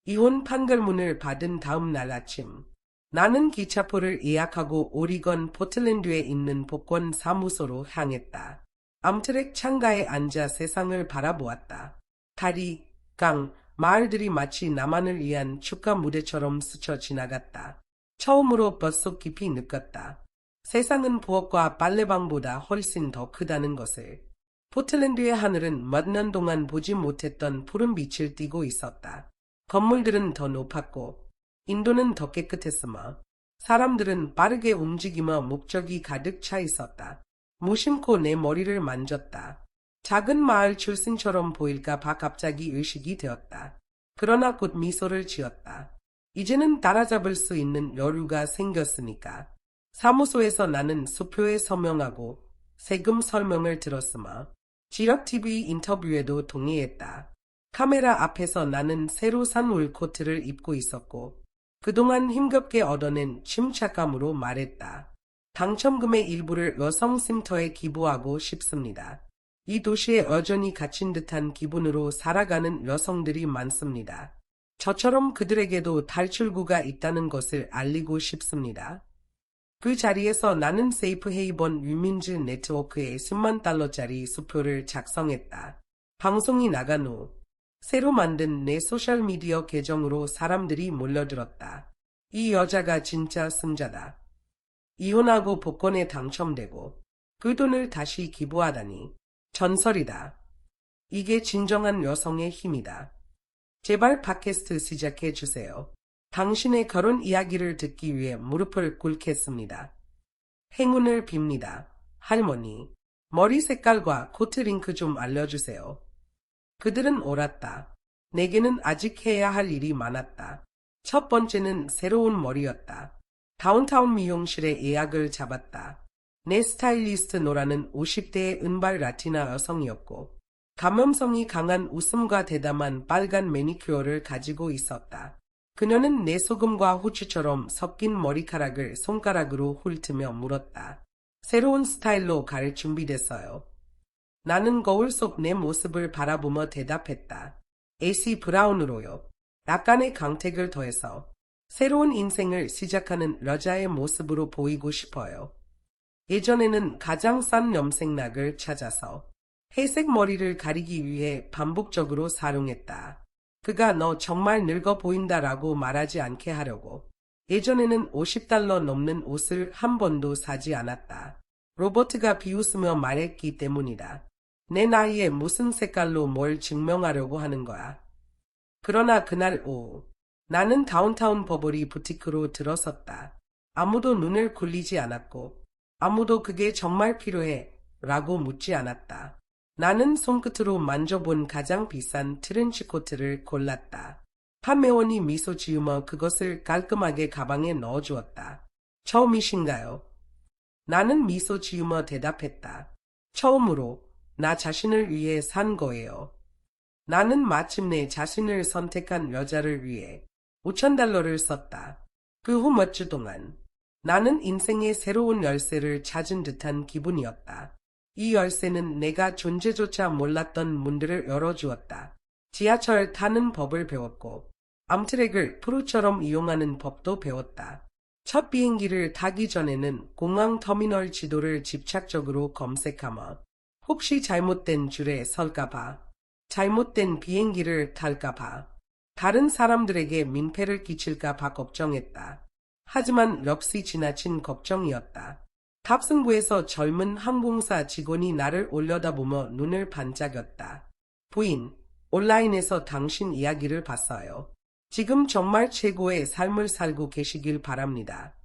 이혼 판결문을 받은 다음 날 아침 나는 기차표를 예약하고 오리건 포틀랜드에 있는 복권 사무소로 향했다. 암트랙 창가에 앉아 세상을 바라보았다. 다리, 강, 마을들이 마치 나만을 위한 축가 무대처럼 스쳐 지나갔다. 처음으로 뼛속 깊이 느꼈다. 세상은 부엌과 빨래방보다 훨씬 더 크다는 것을. 포틀랜드의 하늘은 몇 년 동안 보지 못했던 푸른 빛을 띠고 있었다. 건물들은 더 높았고 인도는 더 깨끗했으며 사람들은 빠르게 움직이며 목적이 가득 차 있었다. 무심코 내 머리를 만졌다. 작은 마을 출신처럼 보일까 봐 갑자기 의식이 되었다. 그러나 곧 미소를 지었다. 이제는 따라잡을 수 있는 여유가 생겼으니까. 사무소에서 나는 수표에 서명하고 세금 설명을 들었으며 지역TV 인터뷰에도 동의했다. 카메라 앞에서 나는 새로 산 울코트를 입고 있었고 그동안 힘겹게 얻어낸 침착감으로 말했다. 당첨금의 일부를 여성쉼터에 기부하고 싶습니다. 이 도시에 여전히 갇힌 듯한 기분으로 살아가는 여성들이 많습니다. 저처럼 그들에게도 탈출구가 있다는 것을 알리고 싶습니다. 그 자리에서 나는 세이프헤이번 위민즈 네트워크에 10만 달러짜리 수표를 작성했다. 방송이 나간 후 새로 만든 내 소셜미디어 계정으로 사람들이 몰려들었다. 이 여자가 진짜 승자다. 이혼하고 복권에 당첨되고 그 돈을 다시 기부하다니. 전설이다. 이게 진정한 여성의 힘이다. 제발 팟캐스트 시작해 주세요. 당신의 결혼 이야기를 듣기 위해 무릎을 꿇겠습니다. 행운을 빕니다. 할머니, 머리 색깔과 코트 링크 좀 알려주세요. 그들은 옳았다. 내게는 아직 해야 할 일이 많았다. 첫 번째는 새로운 머리였다. 다운타운 미용실에 예약을 잡았다. 내 스타일리스트 노라는 50대의 은발 라티나 여성이었고 감염성이 강한 웃음과 대담한 빨간 매니큐어를 가지고 있었다. 그녀는 내 소금과 후추처럼 섞인 머리카락을 손가락으로 훑으며 물었다. 새로운 스타일로 갈 준비됐어요. 나는 거울 속 내 모습을 바라보며 대답했다. AC 브라운으로요. 약간의 강택을 더해서 새로운 인생을 시작하는 여자의 모습으로 보이고 싶어요. 예전에는 가장 싼 염색약을 찾아서 회색 머리를 가리기 위해 반복적으로 사용했다. 그가 너 정말 늙어 보인다라고 말하지 않게 하려고. 예전에는 $50 넘는 옷을 한 번도 사지 않았다. 로버트가 비웃으며 말했기 때문이다. 내 나이에 무슨 색깔로 뭘 증명하려고 하는 거야. 그러나 그날 오후 나는 다운타운 버버리 부티크로 들어섰다. 아무도 눈을 굴리지 않았고 아무도 그게 정말 필요해 라고 묻지 않았다. 나는 손끝으로 만져본 가장 비싼 트렌치코트를 골랐다. 판매원이 미소 지으며 그것을 깔끔하게 가방에 넣어주었다. 처음이신가요? 나는 미소 지으며 대답했다. 처음으로 나 자신을 위해 산 거예요. 나는 마침내 자신을 선택한 여자를 위해 $5,000를 썼다. 그 후 몇 주 동안 나는 인생의 새로운 열쇠를 찾은 듯한 기분이었다. 이 열쇠는 내가 존재조차 몰랐던 문들을 열어주었다. 지하철 타는 법을 배웠고 암트랙을 프로처럼 이용하는 법도 배웠다. 첫 비행기를 타기 전에는 공항 터미널 지도를 집착적으로 검색하며 혹시 잘못된 줄에 설까봐, 잘못된 비행기를 탈까봐, 다른 사람들에게 민폐를 끼칠까봐 걱정했다. 하지만 역시 지나친 걱정이었다. 탑승구에서 젊은 항공사 직원이 나를 올려다보며 눈을 반짝였다. 부인, 온라인에서 당신 이야기를 봤어요. 지금 정말 최고의 삶을 살고 계시길 바랍니다.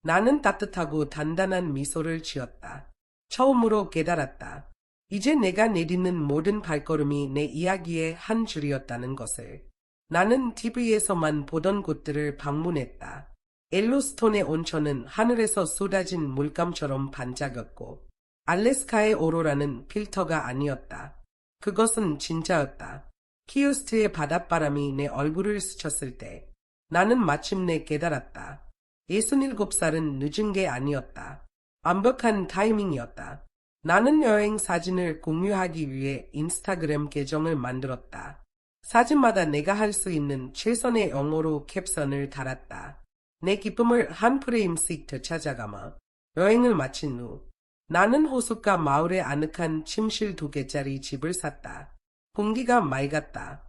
나는 따뜻하고 단단한 미소를 지었다. 처음으로 깨달았다. 이제 내가 내딛는 모든 발걸음이 내 이야기의 한 줄이었다는 것을. 나는 TV에서만 보던 곳들을 방문했다. 엘로스톤의 온천은 하늘에서 쏟아진 물감처럼 반짝였고 알래스카의 오로라는 필터가 아니었다. 그것은 진짜였다. 키오스트의 바닷바람이 내 얼굴을 스쳤을 때 나는 마침내 깨달았다. 67살은 늦은 게 아니었다. 완벽한 타이밍이었다. 나는 여행 사진을 공유하기 위해 인스타그램 계정을 만들었다. 사진마다 내가 할 수 있는 최선의 영어로 캡션을 달았다. 내 기쁨을 한 프레임씩 되찾아가며 여행을 마친 후 나는 호숫가 마을에 아늑한 침실 2개짜리 집을 샀다. 공기가 맑았다.